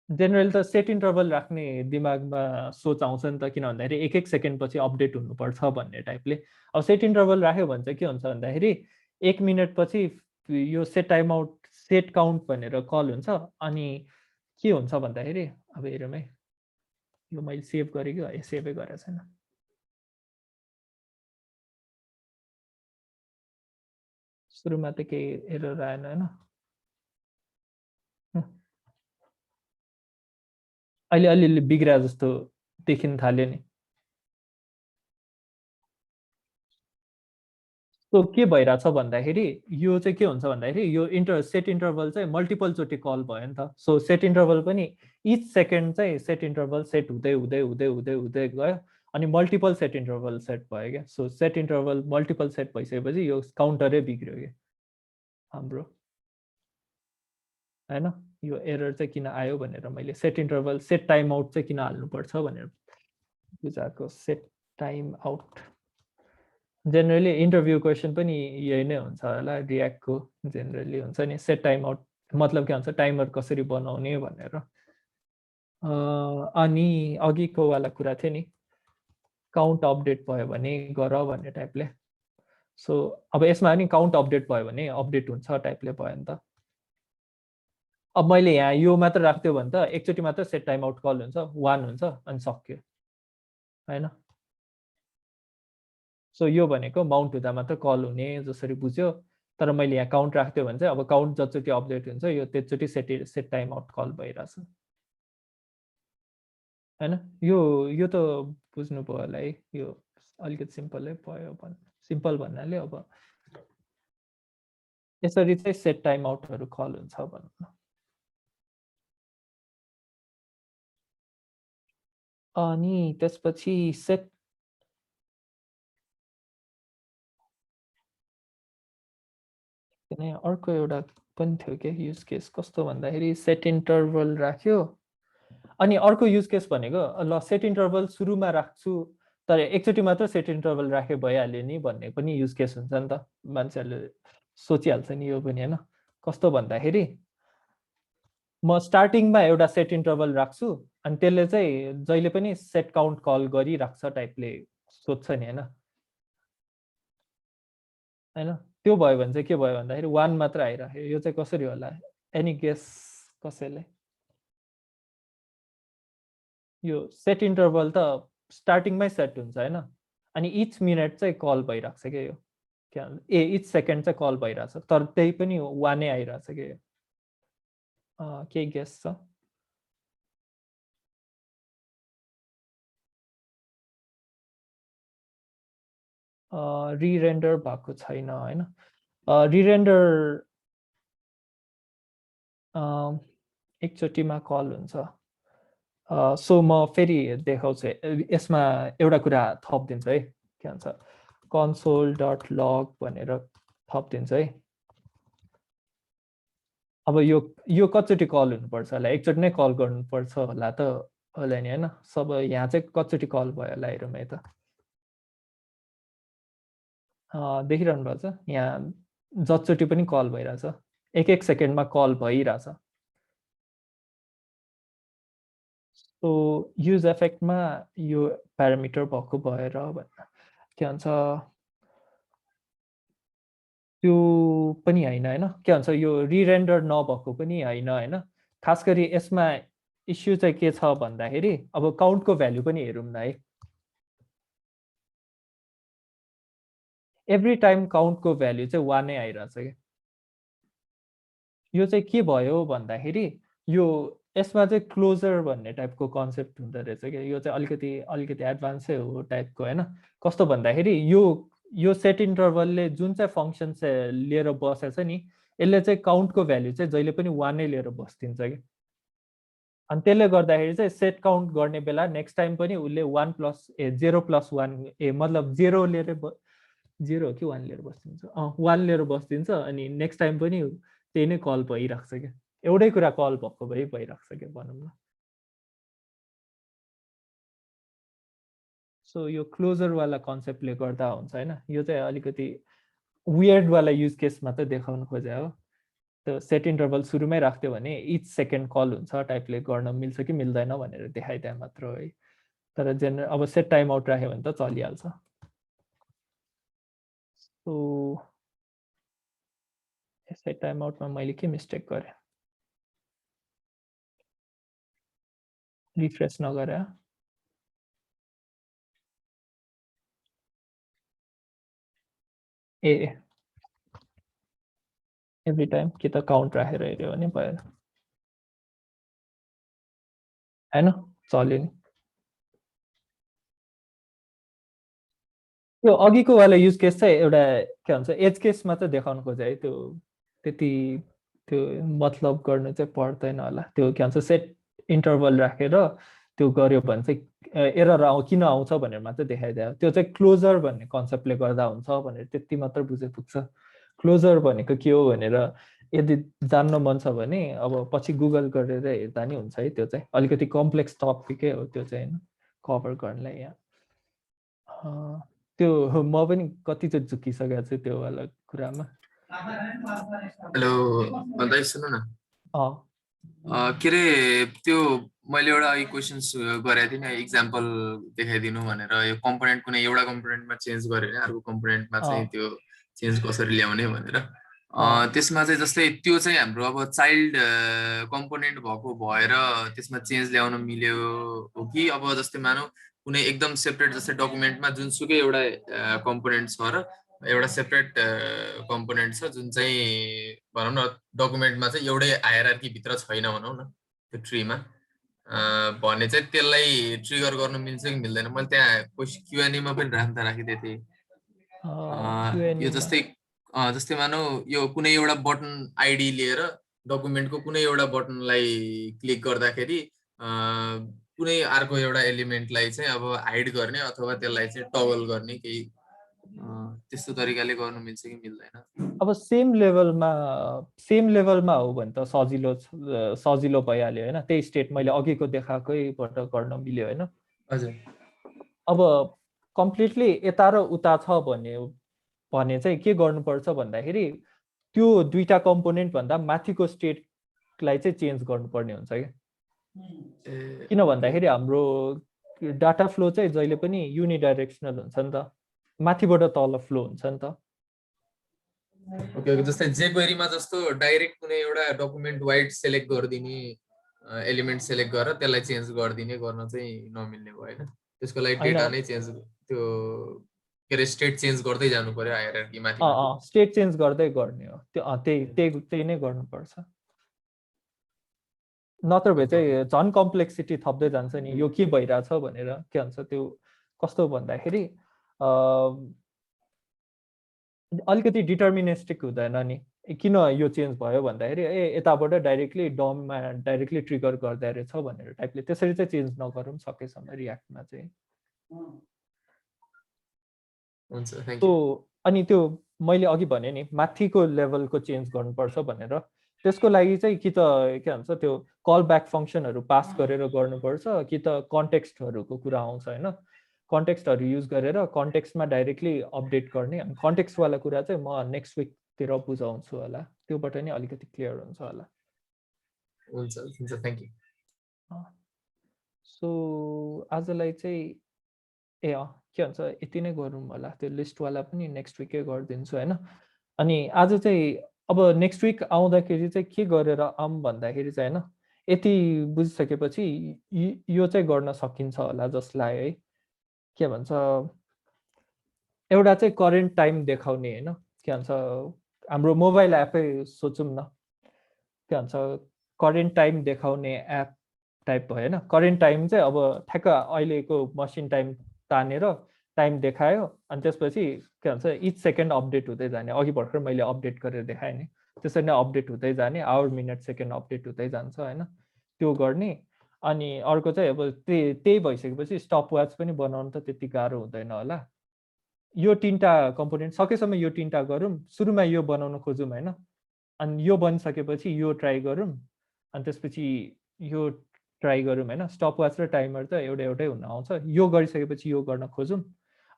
जेनरल त सेट इन्टरभल राख्ने दिमागमा सोच आउँछ नि त किन भन्दाखेरि एक सेकेन्ड पछि अपडेट हुनुपर्छ भन्ने टाइपले अब सेट इन्टरभल राख्यो भने चाहिँ के हुन्छ भन्दाखेरि 1 मिनट पछि यो set time out set count भनेर कल हुन्छ अनि के हुन्छ भन्दाखेरि अब हेरौँ है यो मैले सेभ गरेँ कि सेभै गरेको छैन सुरुमा त केही एरर आएन हैन अहिले अलिअलि बिग्रा जस्तो देखिन थाल्यो नि सो के भइरहेछ भन्दाखेरि यो चाहिँ के हुन्छ भन्दाखेरि यो सेट इन्टरभल चाहिँ मल्टिपल चोटि कल भयो नि त सो सेट इन्टरभल पनि इच सेकेन्ड चाहिँ सेट इन्टरभल सेट हुँदै हुँदै हुँदै हुँदै हुँदै गयो अनि मल्टिपल सेट इन्टरभल सेट भयो क्या so set interval multiple set भइसकेपछि यो काउन्टरै बिग्रियो क्या हाम्रो हैन यो एरर चाहिँ किन आयो भनेर मैले set interval set time out चाहिँ किन हाल्नुपर्छ भनेर बुझाएको set time out generally interview question पनि यही नै हुन्छ होला रियाक्टको जेनरली हुन्छ नि सेट टाइम आउट मतलब के भन्छ टाइमर कसरी बनाउने भनेर अनि अघिको वाला कुरा थियो नि काउन्ट अपडेट भयो भने गर भन्ने टाइपले सो अब यसमा नि काउन्ट अपडेट भयो भने अपडेट हुन्छ टाइपले भयो नि त अब मैले यहाँ यो मात्र राख्थ्यो भने त एकचोटि मात्र सेट टाइम आउट कल हुन्छ 1 हुन्छ अनि सक्यो हैन सो यो भनेको माउन्ट हुँदा मात्र कल हुने जसरी बुझ्यो तर मैले यहाँ काउन्ट राख्थ्यो भने चाहिँ अब काउन्ट जतिचोटि अपडेट हुन्छ यो त्यसचोटि सेट टाइम आउट कल भइरहेछ हैन यो त बुझ्नुभयो होला है यो अलिकति सिम्पलै भयो सिम्पल भन्नाले अब यसरी चाहिँ सेट टाइम आउटहरू कल हुन्छ भन्नु अनि त्यसपछि सेट अर्को एउटा पनि थियो के युज केस कस्तो भन्दाखेरि सेट इन्टरभल राख्यो अनि अर्को युज केस भनेको ल सेट इन्टरभल सुरुमा राख्छु तर एकचोटि मात्र सेट इन्टरभल राखे भइहाल्यो नि भन्ने पनि युज केस हुन्छ नि त, मान्छेहरूले सोचिहाल्छ नि यो पनि होइन। कस्तो भन्दाखेरि म स्टार्टिङमा एउटा सेट इन्टरभल राख्छु अनि त्यसले चाहिँ जहिले पनि सेट काउन्ट कल गरिराख्छ टाइपले सोध्छ नि होइन। होइन त्यो भयो भने चाहिँ के भयो भन्दाखेरि 1 मात्र आइराख्यो, यो चाहिँ कसरी होला? एनी गेस कसैले? यो सेट इन्टरभल त स्टार्टिङमै सेट हुन्छ होइन, अनि इच मिनट चाहिँ कल भइरहेको छ क्या यो, के इच सेकेन्ड चाहिँ कल भइरहेछ, तर त्यही पनि 1 नै आइरहेछ क्या यो। केही गेस छ? रिरेन्डर भएको छैन होइन। रिरेन्डर एकचोटिमा कल हुन्छ। सो म फेरि देखाउँछु, यसमा एउटा कुरा थपिदिन्छु है, के भन्छ console.log भनेर थपिदिन्छु है। अब यो कतिचोटि कल हुनुपर्छ होला? एकचोटि नै कल गर्नुपर्छ होला त होला नि होइन। सब यहाँ चाहिँ कतिचोटि कल भयो होला हेरौँ है त। देखिरहनु भएको छ यहाँ जतिचोटि पनि कल भइरहेछ, 1 सेकेन्डमा कल भइरहेछ। सो युज इफेक्टमा यो प्यारामिटर भएको भएर के भन्छ त्यो पनि होइन होइन, के भन्छ यो रिरेन्डर नभएको पनि होइन होइन। खास गरी यसमा इस्यु चाहिँ के छ भन्दाखेरि अब काउन्टको भ्यालु पनि हेरौँ न है। एभ्री टाइम काउन्टको भ्यालु चाहिँ 1 नै आइरहेछ क्या। यो चाहिँ के भयो भन्दाखेरि यो यसमा चाहिँ क्लोजर भन्ने टाइपको कन्सेप्ट हुँदो रहेछ क्या। यो चाहिँ अलिकति एडभान्सै हो टाइपको होइन। कस्तो भन्दाखेरि यो सेट इन्टरभलले जुन चाहिँ फङ्सन चाहिँ लिएर बसेछ नि, यसले चाहिँ काउन्टको भ्यालु चाहिँ जहिले पनि 1 नै लिएर बस्दिन्छ कि। अनि त्यसले गर्दाखेरि चाहिँ सेट काउन्ट गर्ने बेला नेक्स्ट टाइम पनि उसले 0+1 मतलब 0 लिएर 0 कि 1 लिएर बस्दिन्छ, 1 लिएर बस्दिन्छ। अनि नेक्स्ट टाइम पनि त्यही नै कल भइरहेको छ क्या। एउटै कुरा कल भएको भइरहेको छ क्या भनौँ न। सो यो क्लोजरवाला कन्सेप्टले गर्दा हुन्छ होइन। यो चाहिँ अलिकति वियर्डवाला युज केस मात्रै देखाउन खोजे हो। त्यो सेट इन्टरभल सुरुमै राख्थ्यो भने इच सेकेन्ड कल हुन्छ टाइपले गर्न मिल्छ कि मिल्दैन भनेर देखाइदिए मात्र हो है। तर जेनरल अब सेट टाइम आउट राख्यो भने त चलिहाल्छ। सो सेट टाइम आउटमा मैले के मिस्टेक गरेँ? रिफ्रेस नगरे एभ्री टाइम कि त काउन्ट राखेर हेऱ्यो भने भयो होइन, चल्यो नि। त्यो अघिको वाला युज केस चाहिँ एउटा के भन्छ एज केसमा चाहिँ देखाउनु खोजे है। त्यो त्यति त्यो मतलब गर्नु चाहिँ पर्दैन होला। त्यो के भन्छ सेट इन्टरभल राखेर त्यो गर्यो भने चाहिँ एरर किन आउँछ भनेर मात्रै देखाइदियो। त्यो चाहिँ क्लोजर भन्ने कन्सेप्टले गर्दा हुन्छ भनेर त्यति मात्र बुझे पुग्छ। क्लोजर भनेको के हो भनेर यदि जान्न मन छ भने अब पछि गुगल गरेर हेर्दा नि हुन्छ है। त्यो चाहिँ अलिकति कम्प्लेक्स टपिकै हो त्यो चाहिँ होइन कभर गर्नलाई यहाँ। त्यो म पनि कतिचोटि झुकिसकेको छु त्यो वाला कुरामा। हेलो भन्दै सुन्नु न, के अरे त्यो मैले एउटा क्वेसन्स गरेको थिएँ नि, इक्जाम्पल देखाइदिनु भनेर। यो कम्पोनेन्ट कुनै एउटा कम्पोनेन्टमा चेन्ज गर्यो भने अर्को कम्पोनेन्टमा चाहिँ त्यो चेन्ज कसरी ल्याउने भनेर। त्यसमा चाहिँ जस्तै त्यो चाहिँ हाम्रो अब चाइल्ड कम्पोनेन्ट भएको भएर त्यसमा चेन्ज ल्याउन मिल्यो हो कि अब जस्तै मानौ कुनै एकदम सेपरेट जस्तै डकुमेन्टमा जुनसुकै एउटा कम्पोनेन्ट छ र एउटा सेपरेट कम्पोनेन्ट छ जुन चाहिँ भनौँ न डकुमेन्टमा चाहिँ एउटै हायरार्की भित्र छैन भनौँ न त्यो ट्रीमा भने चाहिँ त्यसलाई ट्रिगर गर्न मिल्छ कि मिल्दैन। मैले त्यहाँ क्युएनएमा पनि राखिदिएको थिएँ। यो जस्तै मानौ यो कुनै एउटा बटन आइडी लिएर डकुमेन्टको कुनै एउटा बटनलाई क्लिक गर्दाखेरि कुनै अर्को एउटा एलिमेन्टलाई चाहिँ अब हाइड गर्ने अथवा त्यसलाई चाहिँ टगल गर्ने केही त्यस्तो तरिकाले गर्नु मिल्छ कि मिल्दैन? अब सेम लेभलमा हो भने त सजिलो भइहाल्यो होइन। त्यही स्टेट मैले अघिको देखाएकैबाट गर्न मिल्यो होइन। हजुर। अब कम्प्लिटली यता र उता छ भने चाहिँ के गर्नुपर्छ भन्दाखेरि त्यो दुईटा कम्पोनेन्ट भन्दा माथिको स्टेटलाई चाहिँ चेन्ज गर्नुपर्ने हुन्छ कि किन भन्दाखेरि हाम्रो डाटा फ्लो चाहिँ जहिले पनि युनिडाइरेक्सनल हुन्छ नि त माथिबाट तल फ्लो हुन्छ नि त ओके ओके जस्तै जेक्वेरीमा जस्तो डाइरेक्ट कुनै एउटा डकुमेन्ट वाइड सेलेक्ट गरिदिने एलिमेन्ट सेलेक्ट गरेर त्यसलाई चेन्ज गरिदिने गर्न चाहिँ नमिल्ने भयो हैन त्यसको लागि डेटा नै चेन्ज त्यो के अरे स्टेट चेन्ज गर्दै जानु पर्यो हायरार्की माथि स्टेट चेन्ज गर्दै गर्ने हो त्यो त्यही नै गर्नुपर्छ नत्र भए चाहिँ झन् कम्प्लेक्सिटी थप्दै जान्छ नि यो के भइरहेछ भनेर के भन्छ त्यो कस्तो भन्दाखेरि अलिकति डिटर्मिनिस्टिक हुँदैन नि किन यो चेन्ज भयो भन्दाखेरि यताबाट डाइरेक्टली डममा डाइरेक्टली ट्रिगर गर्दै रहेछ भनेर टाइपले त्यसरी चाहिँ चेन्ज नगरौँ सकेसम्म रियाक्टमा चाहिँ हुन्छ अनि त्यो मैले अघि भने नि माथिको लेभलको चेन्ज गर्नुपर्छ भनेर त्यसको लागि चाहिँ कि त के भन्छ त्यो कल ब्याक फङ्सनहरू पास गरेर गर्नुपर्छ कि त कन्टेक्स्टहरूको कुरा आउँछ हैन कन्टेक्स्टहरू युज गरेर कन्टेक्स्टमा डाइरेक्टली अपडेट गर्ने अनि कन्टेक्स्टवाला कुरा चाहिँ म नेक्स्ट विकतिर बुझाउँछु होला त्योबाट नि अलिकति क्लियर हुन्छ होला हुन्छ थ्याङ्क यू सो आजलाई चाहिँ के भन्छ यति नै गरौँ होला त्यो लिस्टवाला पनि नेक्स्ट विकै गरिदिन्छु हैन अनि आज चाहिँ अब नेक्स्ट विक आउँदाखेरि चाहिँ के गरेर आऊँ भन्दाखेरि चाहिँ हैन यति बुझिसकेपछि यो चाहिँ गर्न सकिन्छ होला जसलाई है के भन्छ एउटा चाहिँ करेन्ट टाइम देखाउने हैन के भन्छ हाम्रो मोबाइल एपै सोचौँ न के भन्छ करेन्ट टाइम देखाउने एप टाइप भयो हैन करेन्ट टाइम चाहिँ अब ठ्याक्क अहिलेको मसिन टाइम तानेर टाइम देखायो अनि त्यसपछि के भन्छ इच सेकेन्ड अपडेट हुँदै जाने अघि भर्खर मैले अपडेट गरेर देखाएँ नि त्यसरी नै अपडेट हुँदै जाने आवर मिनट सेकेन्ड अपडेट हुँदै जान्छ हैन त्यो गर्ने अनि अर्को चाहिँ अब त्यही भइसकेपछि स्टप वाच पनि बनाउनु त त्यति गाह्रो हुँदैन होला यो तीनटा कम्पोनेन्ट सकेसम्म यो तीनटा गरौँ सुरुमा यो बनाउन खोजौँ हैन अनि यो बनिसकेपछि यो ट्राई गरौँ अनि त्यसपछि यो ट्राई गरौँ हैन स्टप वाच र टाइमर त एउटै हुन आउँछ यो गरिसकेपछि यो गर्न खोजौँ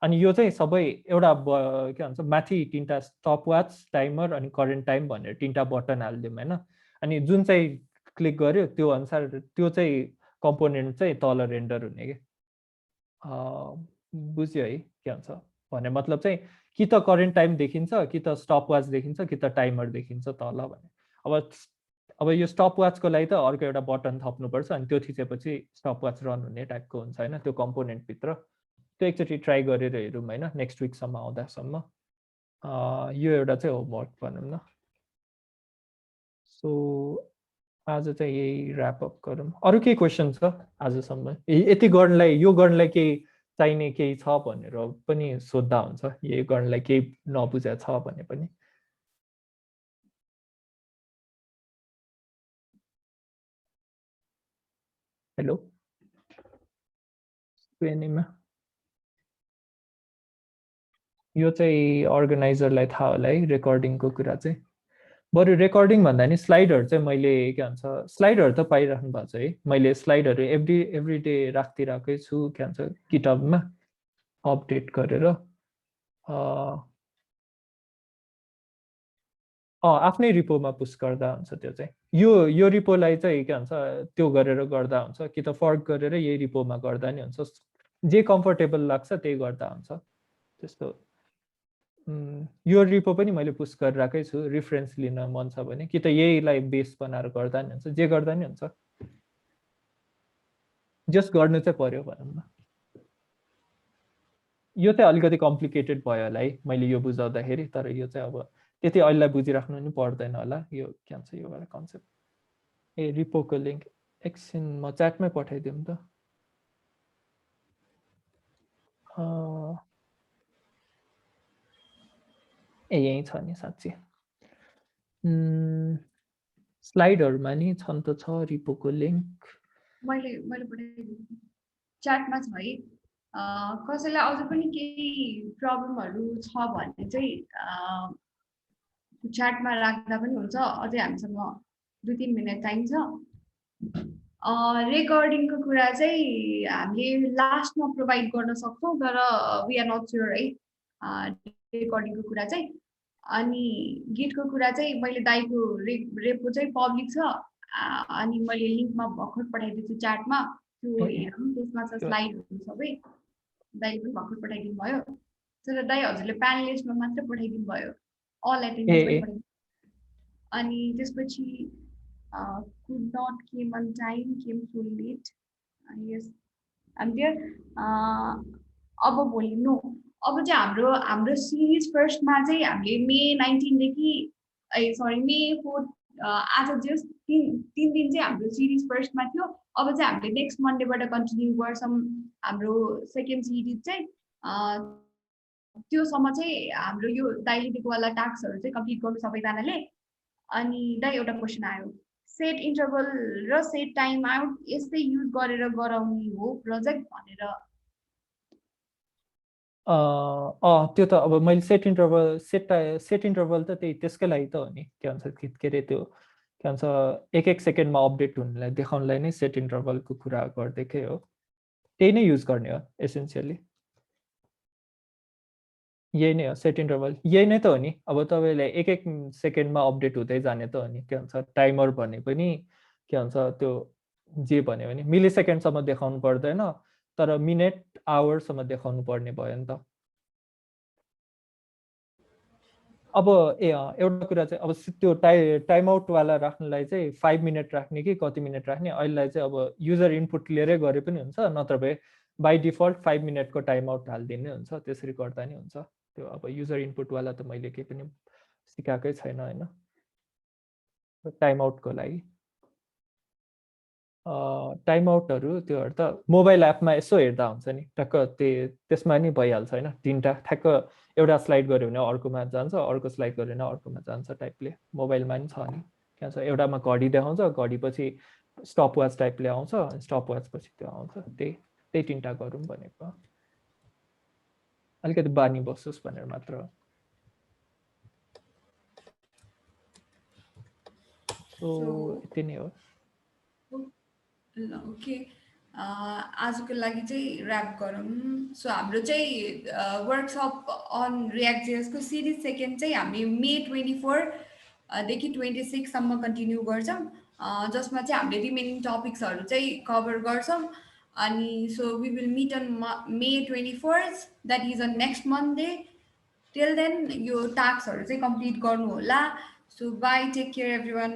अनि यो चाहिँ सबै एउटा के भन्छ माथि तीनटा स्टप वाच टाइमर अनि करेन्ट टाइम भनेर तीनटा बटन हालिदिउँ हैन अनि जुन चाहिँ क्लिक गर्यो त्यो अनुसार त्यो चाहिँ कम्पोनेन्ट चाहिँ तल रेन्डर हुने के बुझ्यो है के भन्छ भने मतलब चाहिँ कि त करेन्ट टाइम देखिन्छ कि त स्टप वाच देखिन्छ कि त टाइमर देखिन्छ तल भने अब यो स्टप वाचको लागि त अर्को एउटा बटन थप्नुपर्छ अनि त्यो थिचेपछि स्टप वाच रन हुने टाइपको हुन्छ हैन त्यो कम्पोनेन्टभित्र त्यो एकचोटि ट्राई गरेर हेरौँ हैन नेक्स्ट विकसम्म आउँदासम्म यो एउटा चाहिँ होमवर्क भनौँ न सो आज चाहिँ यही ऱ्यापअप गरौँ अरू केही क्वेसन छ आजसम्म यति गर्नलाई यो गर्नलाई केही चाहिने केही छ भनेर पनि सोद्धा हुन्छ यही गर्नलाई केही नबुझा छ भने पनि हेलो क्वेनीमा यो चाहिँ अर्गनाइजरलाई थाहा होला है रेकर्डिङको कुरा चाहिँ बरु रेकर्डिङ भन्दा नि स्लाइडहरू चाहिँ मैले के भन्छ स्लाइडहरू त पाइराख्नु भएको छ है मैले स्लाइडहरू एभ्री डे राखिदिरहेकै छु के भन्छ गिटहबमा अपडेट गरेर आफ्नै रिपोमा पुस गर्दा हुन्छ त्यो चाहिँ यो रिपोलाई चाहिँ के भन्छ त्यो गरेर गर्दा हुन्छ कि त फर्क गरेर यही रिपोमा गर्दा नि हुन्छ जे कम्फर्टेबल लाग्छ त्यही गर्दा हुन्छ त्यस्तो यो रिपो पनि मैले पुस गरिरहेकै छु रिफरेन्स लिन मन छ भने कि त यहीलाई बेस बनाएर गर्दा नि हुन्छ जे गर्दा नि हुन्छ जस्ट गर्नु चाहिँ पर्यो भनौँ न यो चाहिँ अलिकति कम्प्लिकेटेड भयो होला है मैले यो बुझाउँदाखेरि तर यो चाहिँ अब त्यति अहिलेलाई बुझिराख्नु नि पर्दैन होला यो के भन्छ यो वाला कन्सेप्ट रिपोको लिङ्क एकछिन म च्याटमै पठाइदिउँ त यही छ नि साँच्ची स्लाइडहरुमा नि छन् त छ रिपोको लिङ्क मैले च्याटमा छ है कसैलाई अझ पनि केही प्रब्लमहरु छ भने चाहिँ च्याटमा राख्दा पनि हुन्छ अझै हामीसँग 2-3 मिनेट टाइम छ रेकर्डिङको कुरा चाहिँ हामीले लास्टमा प्रोभाइड गर्न सक्छौँ, तर वी आर नट स्योर है रेकर्डिङको कुरा चाहिँ। अनि गिटको कुरा चाहिँ मैले दाइको रेपो चाहिँ पब्लिक छ, अनि मैले लिङ्कमा भर्खर पठाइदिएको छु च्याटमा, त्यो हेरौँ, त्यसमा छ स्लाइडहरू सबै, दाइले पनि भर्खर पठाइदिनु भयो। तर दाइ हजुरले प्यानलिस्टमा मात्र पठाइदिनु भयो, अल एटेन्डेन्समै पठाइदिनु। अनि त्यसपछि could not came on time, came so late. Yes, I'm there. अब भोलि नो, अब चाहिँ हाम्रो सिरिज फर्स्टमा चाहिँ हामीले मे 19 देखि सरी मे 4 आज जस्ट 3 दिन चाहिँ हाम्रो सिरिज फर्स्टमा थियो। अब चाहिँ हामीले नेक्स्ट मन्डेबाट कन्टिन्यू गर्छौँ हाम्रो सेकेन्ड सिरिज चाहिँ। त्योसम्म चाहिँ हाम्रो यो दाइले दिएको वाला टास्कहरू चाहिँ कम्प्लिट गर्नु सबैजनाले। अनि दाइ एउटा क्वेसन आयो, सेट इन्टरभल र सेट टाइम आउट यस्तै युज गरेर गराउने हो प्रोजेक्ट भनेर। त्यो त अब मैले सेट इन्टरभल त त्यही त्यसकै लागि त हो नि, के भन्छ के अरे त्यो के भन्छ 1-1 सेकेन्डमा अपडेट हुनेलाई देखाउनलाई नै सेट इन्टरभलको कुरा गर्दैकै हो। त्यही नै युज गर्ने हो एसेन्सियली, यही नै हो सेट इन्टरभल, यही नै त हो नि। अब तपाईँलाई 1-1 सेकेन्डमा अपडेट हुँदै जाने त हो नि, के भन्छ टाइमर भने पनि के भन्छ त्यो जे भन्यो भने मिली सेकेन्डसम्म देखाउनु पर्दैन, तर मिनट आवरसम्म देखाउनु पर्ने भयो नि त। अब एउटा कुरा चाहिँ अब त्यो टाइम आउटवाला राख्नलाई चाहिँ 5 मिनट राख्ने कि कति मिनट राख्ने, अहिलेलाई चाहिँ अब युजर इनपुट लिएरै गरे पनि हुन्छ, नत्र भए बाई डिफल्ट 5 मिनटको टाइम आउट हालिदिने हुन्छ, त्यसरी गर्दा नि हुन्छ। त्यो अब युजर इनपुटवाला त मैले केही पनि सिकाएकै छैन होइन टाइम आउटको लागि। टाइम आउटहरू त्योहरू त मोबाइल एपमा यसो हेर्दा हुन्छ नि, ठ्याक्क त्यसमा नि भइहाल्छ होइन। 3टा ठ्याक्क एउटा स्लाइड गऱ्यो भने अर्कोमा जान्छ, अर्को स्लाइड गऱ्यो भने अर्कोमा जान्छ टाइपले मोबाइलमा नि छ नि। के भन्छ एउटामा घडी देखाउँछ, घडी पछि स्टप वाच टाइपले आउँछ, स्टप वाच पछि त्यो आउँछ, त्यही 3टा गरौँ भनेको, अलिकति बानी बसोस् भनेर मात्र। सो यति नै हो। ओके, आजको लागि चाहिँ ऱ्याप गरौँ। सो हाम्रो चाहिँ वर्कसप अन रियाक्ट जेएसको सिरिज सेकेन्ड चाहिँ हामी मे 24 देखि 26सम्म कन्टिन्यू गर्छौँ, जसमा चाहिँ हामीले रिमेनिङ टपिक्सहरू चाहिँ कभर गर्छौँ। अनि so we will meet on May 24, that is on next Monday. Till then यो टास्कहरू चाहिँ कम्प्लिट गर्नु होला। So bye, take care everyone.